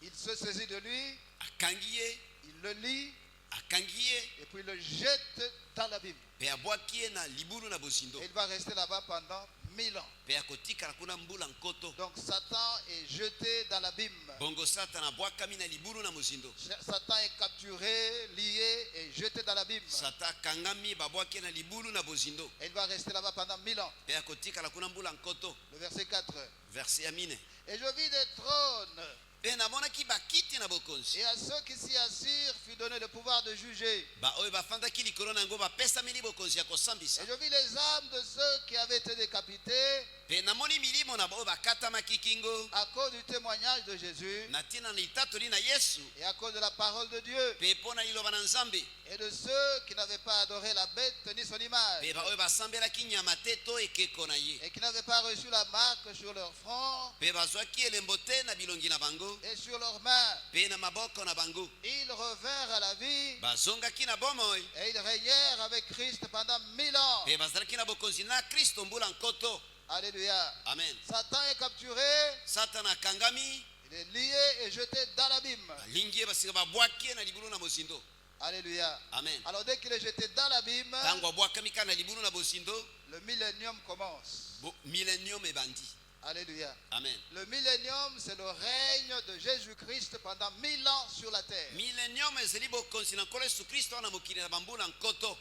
Il se saisit de lui, akangi ye il le lie akangi ye et puis il le jette dans l'abîme. mpe abwaki ye na libulu na bozindo Et il va rester là-bas pendant 1000 ans. mpe akotikala kuna mbula nkoto. Donc Satan est jeté dans l'abîme. bongo satana abwakami na libulu na mozindo. Satan est capturé, lié et jeté dans l'abîme. satan akangami babwaki ye na libulu na bozindo Et il va rester là-bas pendant 1000 ans. mpe akotikala kuna mbula nkoto. Le verset 4. verse ya mine. Et je vis des trônes, mpe namonaki bakiti na bokonzi et à ceux qui s'y assirent fut donné le pouvoir de juger. baoyo bafandaki likolo na yango bapesameli bokonzi ya kosambisa. Et je vis les âmes de ceux qui avaient été décapités mpe namoni milimo na baoyo bakatamaki kingo à cause du témoignage de Jésus na ntina na litatoli na yesu et à cause de la parole de Dieu, mpe mpo na liloba na nzambe et de ceux qui n'avaient pas adoré la bête ni son image, mpe baoyo basambelaki nyama te to ekeko na ye et qui n'avaient pas reçu la marque sur leur front mpe bazwaki elembo te na bilongi na bango et sur leurs mains. mpe na maboko na bango. Ils revinrent à la vie bazongaki na bomoi et ils régnèrent avec Christ pendant 1000 ans. mpe bazalaki na bokonzi na kristo mbula nkoto. Alléluia. Amen. Satan est capturé, satana akangami il est lié et jeté dans l'abîme. balingi ye basika babwaki ye na libulu na bozindo. Alléluia. Amen. Alors dès qu'il est jeté dans l'abîme, ntango abwakami kaka na libulu na bozindo le millénium commence. millennium ebandi. Alléluia. Amen. Le millénium, c'est le règne de Jésus-Christ pendant 1000 ans sur la terre. millennium ezali bokonzi na nkolo yesu kristo wana mokili na bambula nkoto.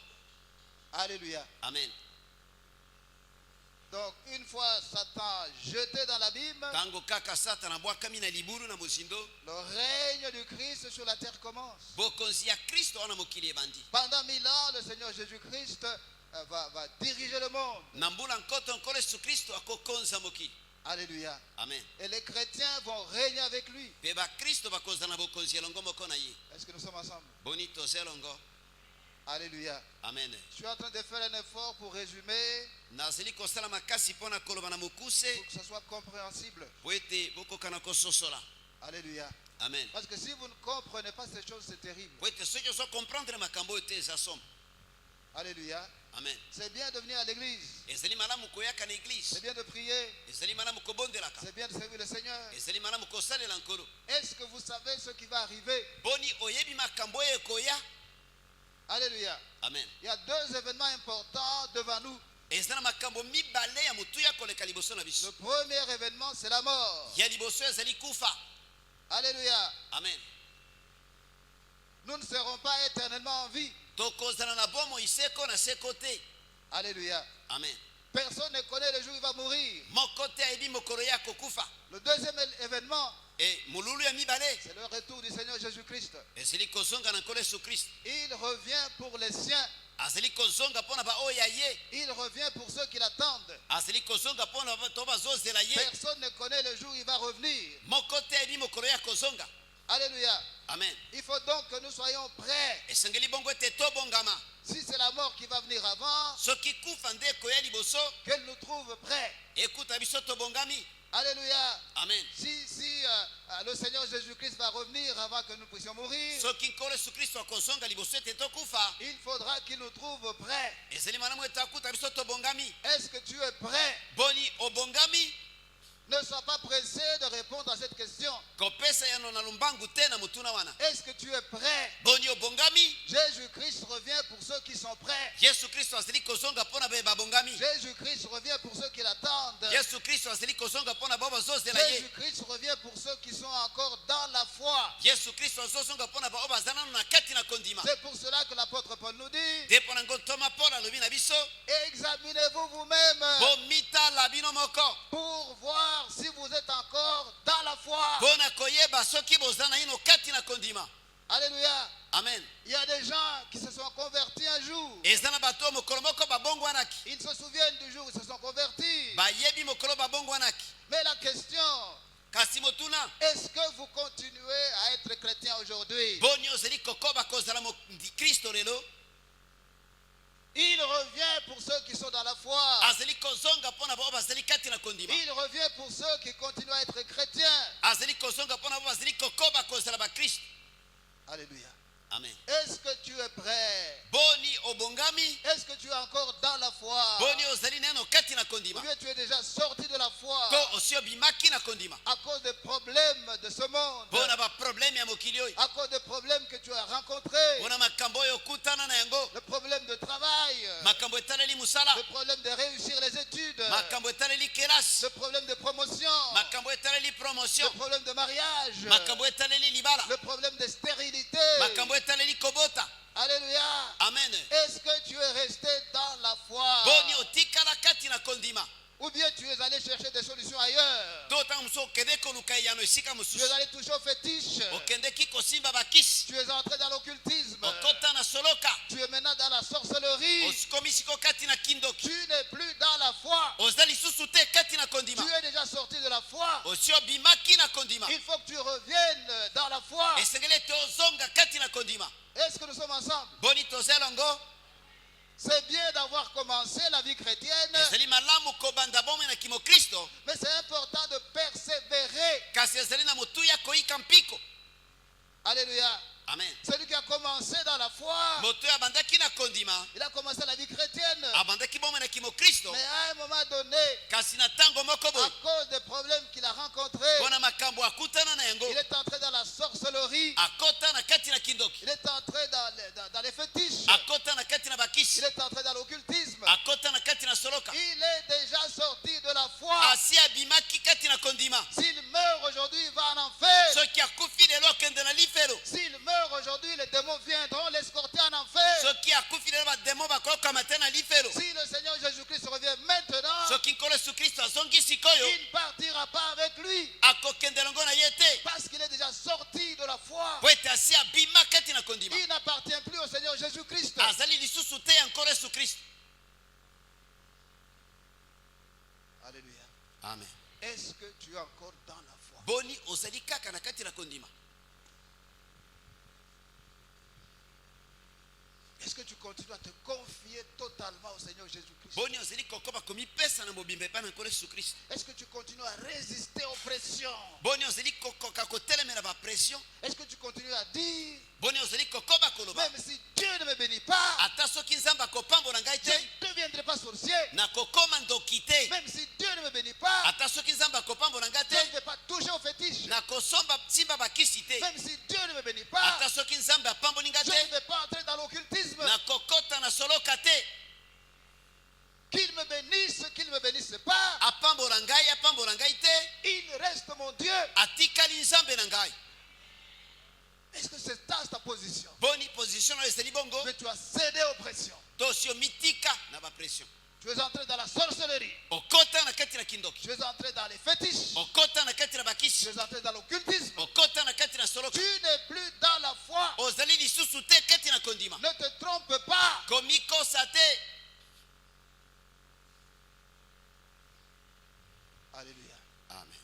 Alléluia. Amen. Donc une fois Satan jeté dans l'abîme, ntango kaka satana abwakami na libulu na bozindo le règne du Christ sur la terre commence. bokonzi ya kristo wana mokili ebandi. Pendant 1000 ans, le Seigneur Jésus-Christ va diriger le monde. na mbula nkoto nkolo yesu kristo akokonza mokili. Alléluia. Amen. Et les chrétiens vont régner avec lui. mpe bakristo bakozala na bokonzi elongo moko na ye. Est-ce que nous sommes ensemble? boni toza elongo. Alléluia. Amen. Je suis en train de faire un effort pour résumer, nazali kosala makasi mpo na koloba na mokuse pour que ce soit compréhensible. po ete bokoka na kososola. Alléluia. Amen. Parce que si vous ne comprenez pas ces choses, c'est terrible. po ete soki ozo comprendre makambo oyo te eza somo. Alléluia. Amen. C'est bien de venir à l'église. ezali malamu koyaka na eglise. C'est bien de prier. ezali malamu kobondelaka. C'est bien de servir le Seigneur. ezali malamu kosalela nkolo. Est-ce que vous savez ce qui va arriver? boni oyebi makambo oyo ekoya. Alléluia. Amen. Il y a deux événements importants devant nous. eza na makambo mibale ya motuya koleka liboso na Le biso. premier événement, c'est la mort. ya liboso ezali kufa. Alléluia. Amen. Nous ne serons pas éternellement en vie. tokozala na bomoi seko na seko te. Alléluia. Amen. Personne ne connaît le jour où il va mourir. moko te ayebi mokolo ya kokufa. Le deuxième événement, e molulu ya mibale c'est le retour du Seigneur Jésus-Christ. ezali kozonga na nkolo yesu kristo. Il revient pour les siens. azali kozonga mpo na baoyo ya ye. Il revient pour ceux qui l'attendent. azali kozonga mpo na to bazozela ye. Personne ne connaît le jour où il va revenir. moko te ayebi mokolo ya kozonga. Alléluia. Amen. Il faut donc que nous soyons prêts. esengeli bongo ete tobongama. Si c'est la mort qui va venir avant, soki kufa nde ekoya liboso qu'elle nous trouve prêts. ekuta biso tobongami. Alléluia. Amen. Si le Seigneur Jésus-Christ va revenir avant que nous puissions mourir, soki nkolo yesu kristo akozonga liboso ete tokufa il faudra qu'il nous trouve prêts. ezali malamu ete akuta biso tobongami. Est-ce que tu es prêt? boni obongami. Ne sois pas pressé de répondre à cette question. kopesa yano na lumbangu te na mutuna wana. Est-ce que tu es prêt? boni obongami. Jésus-Christ revient pour ceux qui sont prêts. yesu kristo azali kozonga mpo na baye babongami. Jésus-Christ revient pour ceux qui l'attendent. yesu kristo azali kozonga mpo na bao bazozela ye. Jésus-Christ revient pour ceux qui sont encore dans la foi. yesu kristo azozonga mpo na bao baza nano na kati na kondima. C'est pour cela que l'apôtre Paul nous dit, te mpo na ngo ntoma paul alobi na biso examinez-vous vous-même bomitala bino moko pour voir si vous êtes encore dans la foi. mpo na koyeba soki boza na ino kati na kondima. Alléluia. Amen. Il y a des gens qui se sont convertis un jour. Eza na bato mokolo moko babongwanaki. Ils se souviennent du jour où ils se sont convertis. Bayebi mokolo babongwanaki. Mais la question, Kasi motuna. est-ce que vous continuez à être chrétien aujourd'hui? Boni ozeli kokoba kozala mo Kristo lelo. Il revient pour ceux qui sont dans la foi. Azeli kozonga pona bo bazeli kati na kondima. Il revient pour ceux qui continuent à être chrétiens. Azeli kozonga pona bo bazeli kokoba kozala ba Kristo. Alléluia. Amen. Est-ce que tu es prêt? Boni obongami. Est-ce que tu es encore dans la foi? Boni ozali neno kati na Ou kondima. bien tu es déjà sorti de la foi To osio bimaki na kondima. à cause des problèmes de ce monde, Bona ba problème ya mokili oyo. à cause des problèmes que tu as rencontrés, Bona makambo oyo kutana na yango. le problème de travail, Makambo etaleli musala. le problème de réussir les études, Makambo etaleli kelasi. le problème de promotion, Makambo etaleli promotion. le problème de mariage, Makambo etaleli libala. le problème de stérilité. Makambo etaleli kobota. Alléluia. Amen. Est-ce que tu es resté dans la foi? Boni otikala kati na kondima. Ou bien tu es allé chercher des solutions ailleurs? Tota muso okende koluka yano esika Tu mosusu. es allé toucher au fétiche. Okendeki kosimba bakisi. Tu es entré dans l'occultisme. Okota na soloka. Tu es maintenant dans la sorcellerie. Osikomisiko kati na kindoki. Tu n'es plus dans la foi. Oza lisusu te kati na kondima. Tu es déjà sorti de la foi. Osio bimaki na kondima. Il faut que tu reviennes dans la foi. Esengeli te ozonga kati na kondima. Est-ce que nous sommes ensemble? Boni tozelongo. C'est bien d'avoir commencé la vie chrétienne, Ezali malamu kobanda bome na kimo Kristo. mais c'est important de persévérer. Kasi ezali na motuya koyika mpiko. Alléluia. Amen. Celui qui a commencé dans la foi, Moto abandaki na kondima. il a commencé la vie chrétienne. Abandaki bome na kimo Kristo. Mais à un moment donné, Kasi na tango moko à boy. cause des problèmes qu'il a rencontrés, Bona makambo akutana na yango. il est entré dans la sorcellerie. Akota na kati na kindoki. Il est entré dans les fétiches. Akota na kati na bakisi. Il est entré dans l'occultisme. Akota na kati na soloka. Il est déjà sorti de la foi. Asi abimaki kati na kondima. S'il meurt aujourd'hui, il va en enfer. Soki akufi lelo kende na lifelo. S'il meurt aujourd'hui, les démons viendront l'escorter en enfer. Soki akufi lelo ba demo bakoka matena lifelo. Si le Seigneur Jésus-Christ revient maintenant, Soki nkolo Yesu Kristo azongi sikoyo. il ne partira pas avec lui Akokende longo na yete. parce qu'il est déjà sorti de la foi. Wete asi abima kati na kondima. Il n'appartient plus au Seigneur Jésus-Christ. Azali lisusu te encore Yesu Kristo. Alléluia. Amen. Est-ce que tu es encore dans la foi? Boni ozali kaka na kati na kondima. Est-ce que tu continues à te confier totalement au Seigneur Jésus-Christ? Boni ozali kokoba komipesa na mobimba epai na nkolo Yesu Kristo. Est-ce que tu continues à résister aux pressions? Boni ozali kokoka kotelemela ba pression. Est-ce que tu continues à dire, Boni ozali kokoba koloba. même si Dieu ne me bénit pas, Ata soki nzambe akopambola ngai je te. ne deviendrai pas sorcier? Na kokoma ndoki te. Même si Dieu ne me bénit pas, Ata soki nzambe akopambola ngai je ne te. vais pas toucher au fétiche. Na kosomba simba bakisi te. Même si Dieu ne me bénit pas, Ata soki nzambe apamboli ngai je te. ne vais pas entrer dans l'occultisme. Na kokota na soloka te. Qu'il me bénisse, qu'il ne me bénisse pas, Apambola ngai te. il reste mon Dieu. Atikali nzambe na ngai. Est-ce que c'est ta position? Boni position na eseli bongo. Mais tu as cédé aux pressions. Tosio mitika na ba pression. Tu es entré dans la sorcellerie. Okota na kati na kindoki. Tu es entré dans les fétiches. Okota na kati na Tu bakisi. es entré dans l'occultisme. Okota na kati na soloka. Tu n'es plus dans la foi. Ozali lisusu te kati na kondima. Ne te trompe pas. Komikosa te. Alléluia. Amen.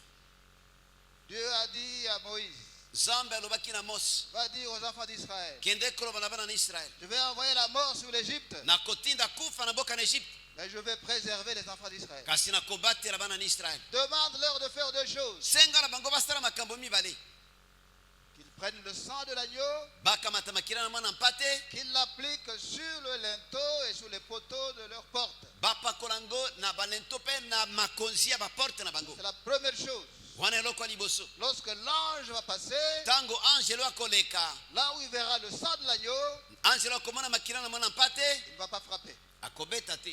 Dieu a dit à Moïse, Nzambe alobaki na Mose. va dire aux enfants d'Israël, Kende koloba na bana na Israel. je vais envoyer la mort sur l'Égypte, Na kotinda kufa na boka na Egypte. mais je vais préserver les enfants d'Israël. Kasi na kobatela bana na Israel. Demande-leur de faire deux choses. Senga na bango basala makambo mibale. Qu'ils prennent le sang de l'agneau, Bakamata makila na mwana mpate. qu'ils l'appliquent sur le linteau et sur les poteaux de leur porte. Bapakola ngo na balento pe na makonzi ya baporte na bango. C'est la première chose. Wana eloko ya liboso. Lorsque l'ange va passer, Tango angelo akoleka. là où il verra le sang de l'agneau, Angelo akomona makila na mwana mpate. il ne va pas frapper. Akobeta te.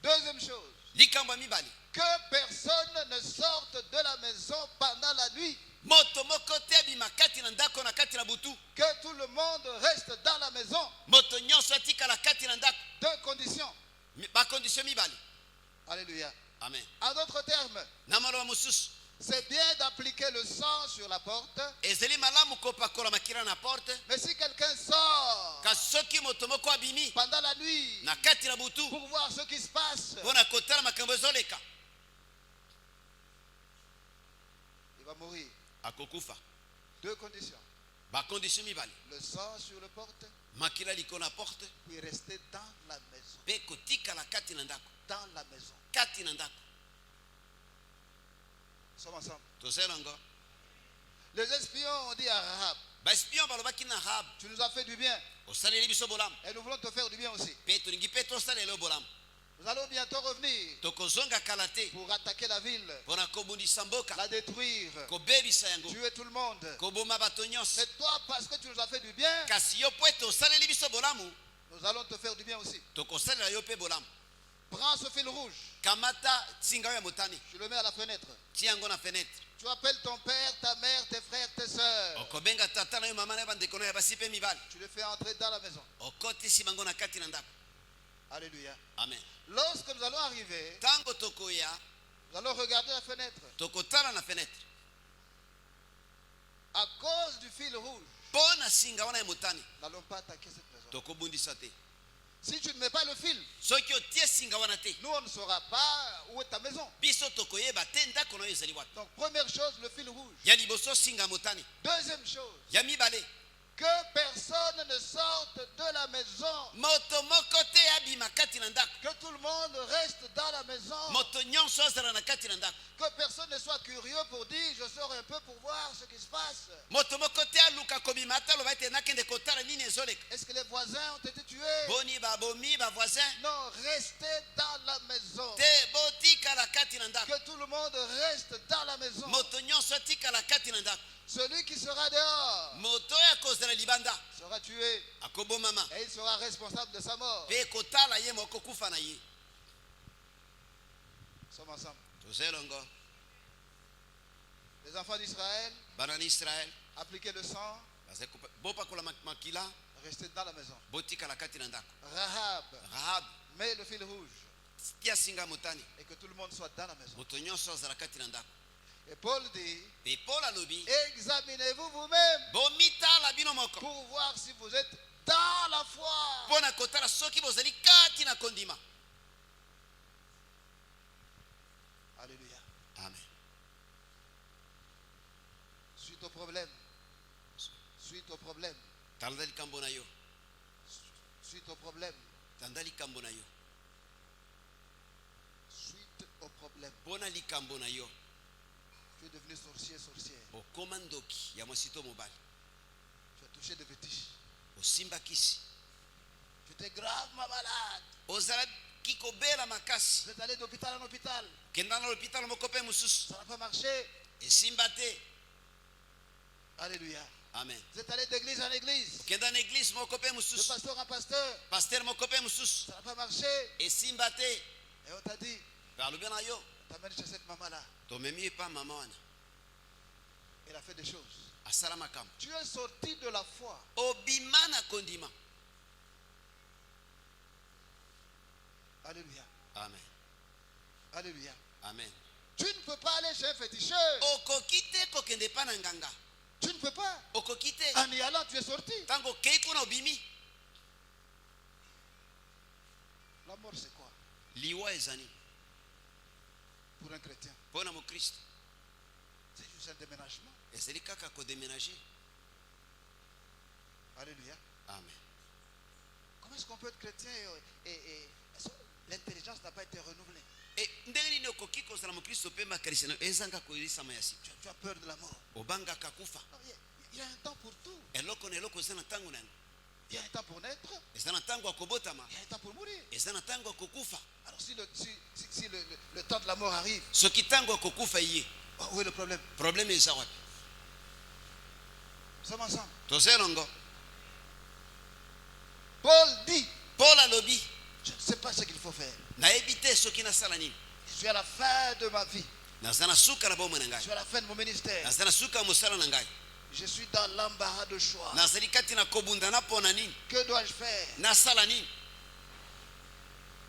Deuxième chose, Likambo ya mibale. que personne ne sorte de la maison pendant la nuit. Moto moko te abima kati na ndako na kati na butu. Que tout le monde reste dans la maison. Moto nyonso atikala kati na ndako. Deux conditions. Bakondisio mibale. Alléluia. Amen. En d'autres termes, Na maloba mosusu. C'est bien d'appliquer le sang sur la porte, ezali malamu kopakola makila na porte mais si quelqu'un sort kasi soki moto moko abimi pendant la nuit na kati na butu pour voir ce qui se passe, mpona kotala makambo ezoleka il va mourir. akokufa. Deux conditions. Bakondisio mibale, Le sang sur le porte, makila liko na porte puis rester dans la maison. mpe kotikala kati na ndako, Dans la maison. kati na ndako. Nous sommes ensemble. tozelongo Les espions ont dit à Rahab, baespion balobaki na Rahab, tu nous as fait du bien osaleli biso bolamu et nous voulons te faire du bien aussi. mpe tolingi mpe tosalela yo bolamu. Nous allons bientôt revenir tokozonga kala te pour attaquer la ville, mpona kobundisa mboka, la détruire, kobebisa yango, tuer tout le monde. koboma bato nyonso. Mais toi, parce que tu nous as fait du bien, kasi yo mpo ete osaleli biso bolamu, nous allons te faire du bien aussi. tokosalela yo mpe bolamu. Prends ce fil rouge, kamata singa oyo ya motane, tu le mets à la fenêtre. tia yango na fenêtre. Tu appelles ton père, ta mère, tes frères, tes sœurs. okobenga tata na yo mama na yo bandeko na yo basi mpe mibali, Tu les fais entrer dans la maison. okotisi bango na kati na ndako. Alléluia. Amen. Lorsque nous allons arriver, ntango tokoya nous allons regarder la fenêtre. tokotala na fenêtre À cause du fil rouge, mpo na singa wana ya motane, nous n'allons pas attaquer cette maison. tokobundisa te. Si tu ne mets pas le fil, soki otie singa wana te, nous on ne saura pas où est ta maison. biso tokoyeba te ndako na yo ezali wapi. Donc première chose, le fil rouge. ya liboso singa ya motane. Deuxième chose, ya mibale, que personne ne sorte de la maison. moto moko te abima kati na ndako, Que tout le monde reste dans la maison. moto nyonso azala na kati na ndako. Que personne ne soit curieux pour dire je sors un peu pour voir ce qui se passe. moto moko te aluka kobima ata aloba ete nakende kotala nini ezoleka. Est-ce que les voisins ont été tués? boni babomi bavoisin Non, restez dans la maison. te, botikala kati na ndako. Que tout le monde reste dans la maison. moto nyonso atikala kati na ndako. Celui qui sera dehors moto oyo akozala libanda sera tué akobomama et il sera responsable de sa mort. mpe kotala ye moko kufa na ye. Nous sommes ensemble. tozelongo Les enfants d'Israël, bana na israele appliquez le sang, bopakola makila, restez dans la maison. botikala kati na ndako. Rahab, Rahab mets le fil rouge tia singa motane, et que tout le monde soit dans la maison. moto nyonso azala kati na ndako. Et Paul dit, mpe paul alobi, examinez-vous vous-même bomitala bino moko pour voir si vous êtes dans la foi. mpo na kotala soki bozali kati na kondima. Alléluia. amen. Suite au problème. Suite au problème. tanda likambo na yo, Suite au problème. tanda likambo na yo, Suite au problème. mpo na likambo na yo. Tu es devenu sorcier, sorcière. okoma ndoki ya mwasito mobali, Tu as touché des fétiches. osimba kisi, Tu étais gravement malade. ozalaki kobela makasi, Vous êtes allé d'hôpital en hôpital. kenda na lopitalo moko mpe mosusu Ça n'a pas marché. esimba te. Alléluia. amen. Vous êtes allé d'église en église. okenda na eglise moko mpe De mosusu, pasteur en pasteur. paster moko mpe mosusu Ça n'a pas marché. esimba te. Et on t'a dit, mpe alobi na yo, t'amènes chez cette maman-là. tomemi ye pa mama wana Elle a fait des choses. asala makambo, Tu es sorti de la foi. obima na kondima. Alléluia. amen. Alléluia. amen. Tu ne peux pas aller chez un féticheur. okoki te kokende pa na nganga, Tu ne peux pas. okoki te. En y allant, tu es sorti. ntango okei kuna obimi. La mort, c'est quoi liwa ezani pour un chrétien? mpo na mokristo, C'est juste un déménagement. ezali kaka kodeménage. Alléluia. amen. Comment est-ce qu'on peut être chrétien et l'intelligence n'a pas été renouvelée? ndenge nini okoki kozala mokristo mpe makanisi na yo ezanga koyelisama ya sika. Tu as peur de la mort. obangaka kufa. Non, il y a un temps pour tout. eloko na eloko eza na ntango na yango. Il y a un temps pour naître. eza na ntango ya kobotama, Il y a un temps pour mourir. eza na ntango ya kokufa. Alors si le temps de la mort arrive, soki ntango ya kokufa ye, où est le problème? probleme eza wapi? Nous sommes ensemble. tozelongo. Paul dit, paul alobi, je ne sais pas ce qu'il faut faire. nayebi te soki nasala nini, Je suis à la fin de ma vie. naza na suka na bomoi na Je ngai, suis à la fin de mon ministère. naza na suka ya mosala na ngai, Je suis dans l'embarras de choix. nazali kati na kobundana mpo na nini, Que dois-je faire? nasala nini.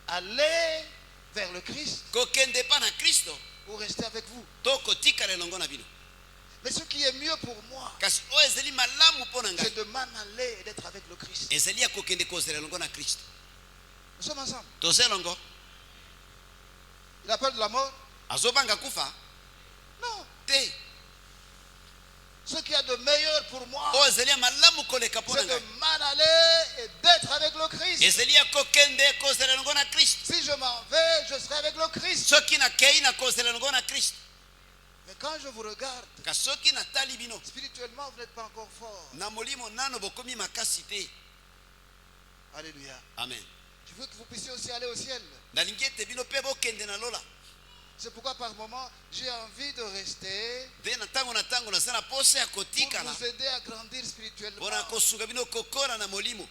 Aller vers le Christ kokende pa na kristo ou rester avec vous. tokotikala elongo na bino. Mais ce qui est mieux pour moi, Kasi oyo ezali malamu mpo na c'est ngai de m'en aller et d'être avec le Christ. ezali ya kokende kozela elongo na Kristo. Nous sommes ensemble. toza elongo. Il a peur de la mort? azobanga kufa Non. te. Ce qui est de meilleur pour moi, oyo ezali ya malamu koleka mpo na c'est de ngai m'en aller et d'être avec le Christ. ezali ya kokende kozela elongo na Kristo. Si je m'en vais, je serai avec le Christ. soki nakei na kozela elongo na Kristo. Mais quand je vous regarde, kasi soki natali bino spirituellement, vous n'êtes pas encore fort. na molimo nano bokomi makasi te. Alléluia. Amen. Je veux que vous puissiez aussi aller au ciel. nalingi ete bino mpe bokende na lola. C'est pourquoi par moment, j'ai envie de rester nde na ntango naza na posa ya pour kotikala vous aider à grandir spirituellement. mpona kosunga bino kokola na molimo.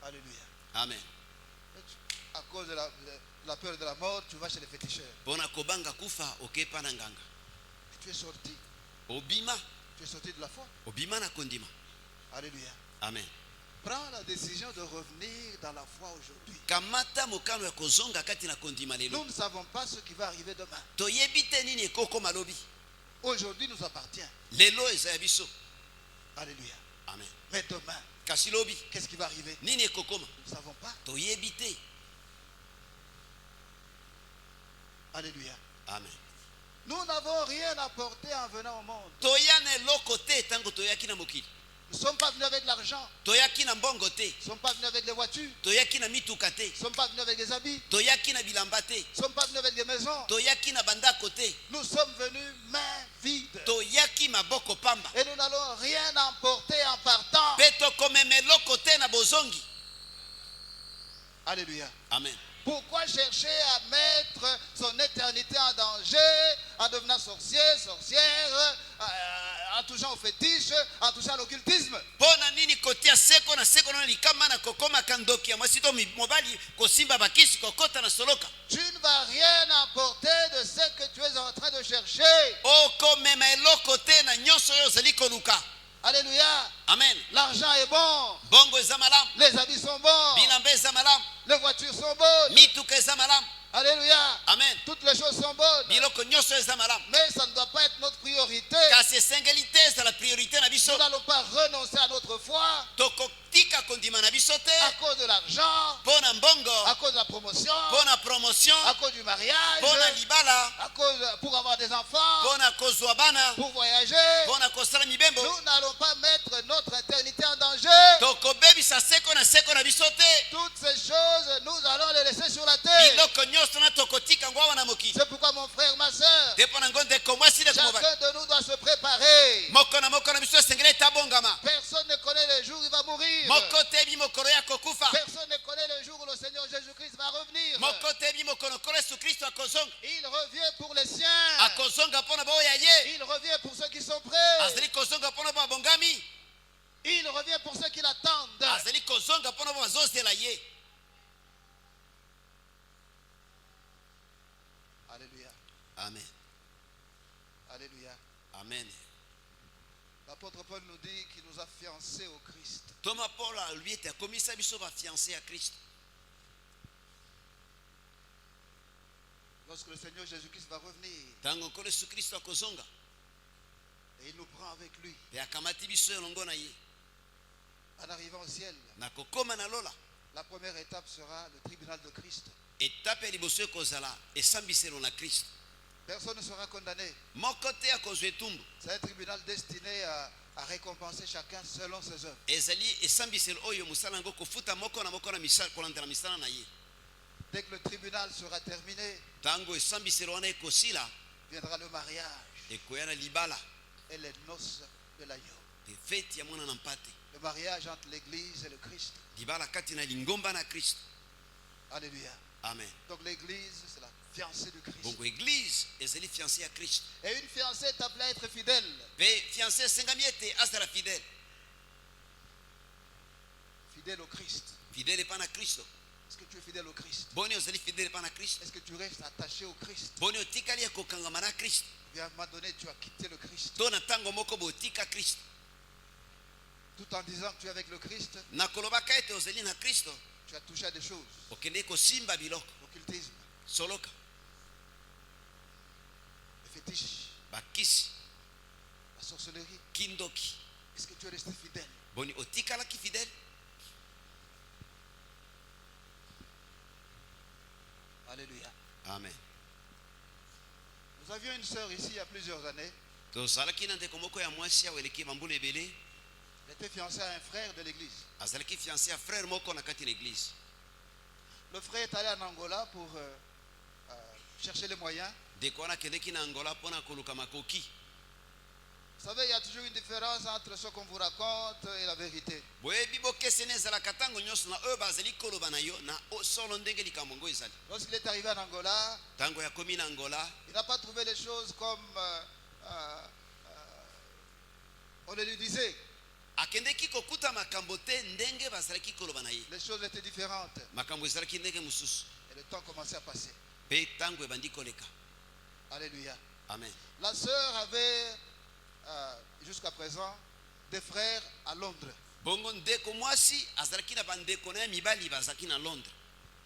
Alléluia. Amen. À cause de la peur de la mort, tu vas chez les féticheurs. mpona kobanga kufa okepa na nganga. Tu es sorti. obima Tu es sorti de la foi. obima na kondima. Alléluia. Amen. Prends la décision de revenir dans la foi aujourd'hui. kamata mokano ya kozonga kati na kondima lelo. Nous ne savons pas ce qui va arriver demain. toyebi te nini ekokoma lobi. Aujourd'hui nous appartient. lelo eza ya biso. Alléluia. Amen. Mais demain, kasi lobi qu'est-ce qui va arriver? nini ekokoma Nous ne savons pas. toyebi te. Alléluia. Amen. Nous n'avons rien apporté en venant au monde. toya na eloko te ntango toyaki na mokili. Nous ne sommes pas venus avec de l'argent. toyaki na mbongo te. Nous ne sommes pas venus avec des voitures. toyaki na mituka te. Nous ne sommes pas venus avec des habits. toyaki na bilamba te. Nous ne sommes pas venus avec des maisons. toyaki na bandako te. Nous sommes venus mains vides. toyaki maboko pamba. Et nous n'allons rien emporter en partant. mpe tokomema eloko te na bozongi. Alléluia. Amen. Pourquoi chercher à mettre son éternité en danger en devenant sorcier, sorcière, en touchant au fétiche, en touchant à l'occultisme? mpona nini kotia seko na likama na kokomaka ndoki ya mwasi to mobali kosimba bakisi kokota na soloka? Tu ne vas rien emporter de ce que tu es en train de chercher. okomema eloko te na nyonso oyo ozali koluka. Alléluia. Amen. L'argent est bon. bongo eza malamu. Les habits sont bons. bilamba eza malamu. Les voitures sont bonnes. mituka eza malamu. Alléluia. Amen. Toutes les choses sont bonnes. biloko nyonso eza malamu. Mais ça ne doit pas être notre priorité. kasi esengeli te ezala priorité na biso. Nous n'allons pas renoncer à notre foi tokotika kondima na biso à te cause de l'argent, mpona mbongo, à cause de la promotion, mpona promotion, à cause du mariage, mpona libala, à cause pour avoir des enfants, mpona kozwa bana, pour voyager. mpona kosala mibembo. Nous n'allons pas mettre notre éternité en danger. tokobebisa seko na biso te. Toutes ces choses, nous allons les laisser sur la terre. biloko nyonso na tokotika ngo awa na mokili. C'est pourquoi mon frère, ma soeur, te mpo na ngo ndeko mwasi ndeko mobali, chacun de nous doit se préparer. moko na biso esengeli ete abongama. Personne ne connaît le jour où il va mourir. moko teyebi mokolo ya kokufa. Personne ne connaît le jour où le Seigneur Jésus-Christ va revenir. moko teyebi mokolo kolo yesu kristo akozonga. Il revient pour les siens. akozonga mpo na baoyo ya ye. Il revient pour ceux qui sont prêts. azali kozonga mpo na bao babongami. Il revient pour ceux qui l'attendent. azali kozonga mpo na bao bazozela ye. Alléluia. Amen. Alléluia. Amen. L'apôtre Paul nous dit qu'il nous a fiancés au Christ. toma paulo alobi ete akomisa biso bafiance ya kristo. Lorsque le Seigneur Jésus-Christ va revenir ntango nkolo yesu kristo akozonga et il nous prend avec lui mpe akamati biso elongo na ye en arrivant au ciel, na kokóma na lola, la première étape sera le tribunal de Christ. etape ya liboso ekozala esambiselo na kristo. Personne ne sera condamné. moko te akozwa etumbu. C'est un tribunal destiné à récompenser chacun selon ses œuvres. ezali esambiselo oyo mosala yango kofuta moko na misala kolandela misala na ye. Dès que le tribunal sera terminé, ntango esambiselo wana ekosila, viendra le mariage ekoya na libala et les noces de l'agneau. mpe feti ya mwana na mpate. Le mariage entre l'Église et le Christ. libala kati na lingomba na kristo. Alléluia. Amen. Donc l'Église, c'est la fiancée du Christ. bongo eglize ezali fiancé ya kristo. Et une fiancée est appelée à être fidèle. mpe fiancé esengami ete azala fidele. Fidèle au Christ. fidele epa na kristo. Est-ce que tu es fidèle au Christ? boni ozali fidele epa na kristo. Est-ce que tu restes attaché au Christ? boni otikali ya kokangama na kristo. Puis à un moment donné, tu as quitté le Christ. to na ntango moko botika kristo. Tout en disant que tu es avec le Christ, na kolobaka ete ozali na kristo, tu as touché à des choses. okende kosimba biloko L'occultisme, soloka. fétiche, bakisi, la sorcellerie. kindoki. Est-ce que tu es resté fidèle? Boni otikalaki fidèle. Alléluia. Amen. Nous avions une sœur ici il y a plusieurs années. tozalaki na ndeko moko ya mwasi awo eleki bambula ebele. Elle était fiancée à un frère de l'église. azalaki fiancé ya frère moko na kati na église. Le frère est allé en Angola pour chercher les moyens. ndeko wana akendeki na Angola mpona koluka makoki. Vous savez, il y a toujours une différence entre ce qu'on vous raconte et la vérité. boyebi bokeseni ezalaka ntango nyonso na oyo bazali koloba na yo na solo ndenge likambo ngo ezali. Lorsqu'il est arrivé en Angola, ntango ya komi na Angola, il n'a pas trouvé les choses comme on le lui disait. akendeki kokuta makambo te ndenge bazalaki koloba na ye. Les choses étaient différentes. makambo ezalaki ndenge mosusu. Et le temps commençait à passer. mpe ntango ebandi koleka. Alléluia. Amen. La sœur avait, jusqu'à présent, des frères à Londres. bongo ndeko mwasi azalaki na bandeko na ye mibali bazalaki na Londres.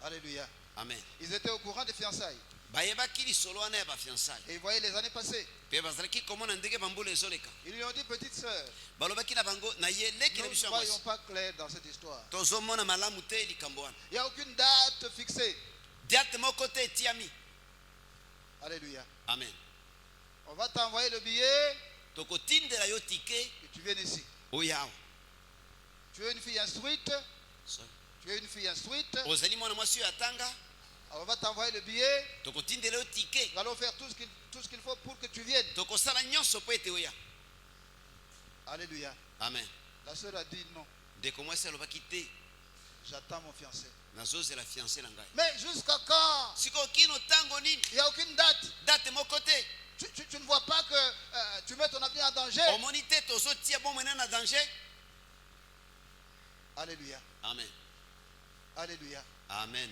Alléluia. Amen. Ils étaient au courant des fiançailles. bayebaki lisolo wana ya bafiançailles. Et ils voyaient les années passer. mpe bazalaki komona ndenge bambula ezoleka. Ils lui ont dit, petite sœur, balobaki na bango na ye leki na nous biso ne ya voyons mwasi. pas clair dans cette histoire. tozomona malamu te likambo wana. Il n'y a aucune date fixée. date moko te etiami. Alléluia. Amen. On va t'envoyer le billet tokotindela yo tike et tu viennes ici. oyo awa. Tu es une fille instruite. Tu es une fille instruite. ozali mwana mwasi oyo atanga. Alors on va t'envoyer le billet. tokotindela yo tike. Nous allons faire tout ce qu'il faut pour que tu viennes. tokosala nyonso mpo ete oya. Alléluia. Amen. La sœur a dit non. ndeko mwasi alobaki te J'attends mon fiancé. nazozela fiancé na ngai. Mais jusqu'à quand? sikoyo kino ntango nini. Il n'y a aucune date. date moko te. Tu ne vois pas que tu mets ton avenir en danger. omoni te tozotia bomwene na danger. Alléluia. Amen. Alléluia. Amen.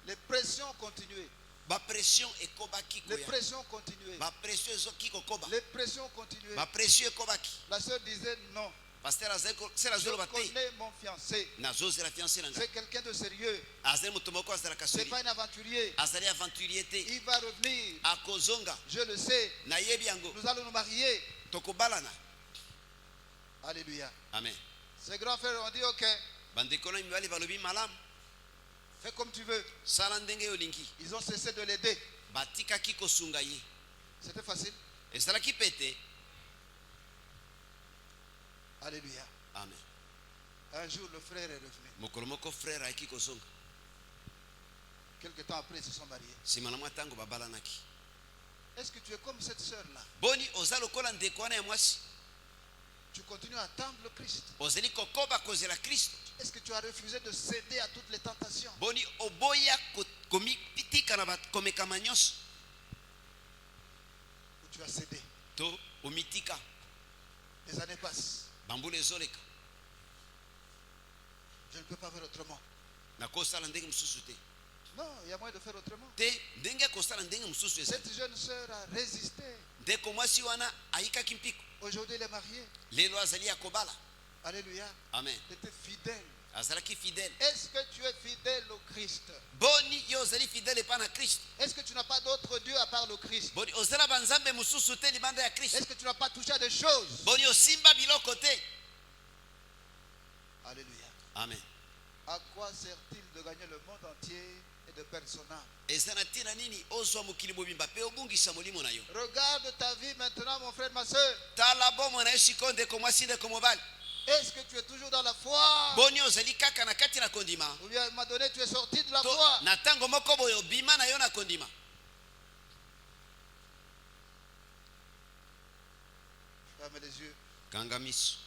Les pressions continuaient. bapression ekobaki Les koya. pressions continuaient. bapression ezoki kokoba. Les pressions continuaient. bapression ekobaki. La sœur disait non. paster azali Je azoloba te connais mon fiancé. nazozela fiancé na ngai. C'est quelqu'un de sérieux. azali moto moko azalaka Ce n'est seri. pas un aventurier. azali aventurier te. Il va revenir. akozonga. Je le sais. nayebi yango. Nous allons nous marier. tokobalana. Alléluia. Amen. Ces grands frères ont dit ok, bandeko na mibali balobi malamu. fais comme tu veux. sala ndenge olingi. Ils ont cessé de l'aider. batikaki kosunga ye. C'était facile. ezalaki pete. Alléluia. Amen. Un jour, le frère est revenu. mokolo moko frère ayaki kozonga. Quelque temps après, ils se sont mariés. nsima na mwa ntango babalanaki. Est-ce que tu es comme cette sœur-là? boni oza lokola ndeko wana ya mwasi. Tu continues à attendre le Christ. ozali kokoba kozela kristo. Est-ce que tu as refusé de céder à toutes les tentations? boni oboya komitika na komekama nyonso. Ou tu as cédé? to omitika. Les années passent. bambula ezoleka. Je ne peux pas faire autrement. nakosala ndenge mosusu te. Non, il y a moyen de faire autrement. te ndenge akosala ndenge mosusu ezali. Cette jeune sœur a résisté. ndeko mwasi wana ayikaki mpiko. Aujourd'hui, elle est mariée. lelo azali ya kobala. Alléluia. amen. Elle était fidèle. azalaki fidèle. Est-ce que tu es fidèle au Christ? boni yo ozali fidèle epa na kristo. Est-ce que tu n'as pas d'autre Dieu à part le Christ? boni ozala banzambe mosusu te libanda ya kristo. Est-ce que tu n'as pas touché à des choses? boni osimba biloko te. Alléluia. amen. À quoi sert-il de gagner le monde entier et de perdre son âme? eza na ntina nini ozwa mokili mobimba mpe obungisa molimo na yo. Regarde ta vie maintenant, mon frère, ma soeur. tala bomoi na yo sikoyo ndeko mwasi ndeko mobali. Est-ce que tu es toujours dans la foi? boni ozali kaka na kati na kondima. Ou bien à un moment donné, tu es sorti de la to foi? na ntango moko boye obima na yo na kondima. Ferme les yeux. kanga miso.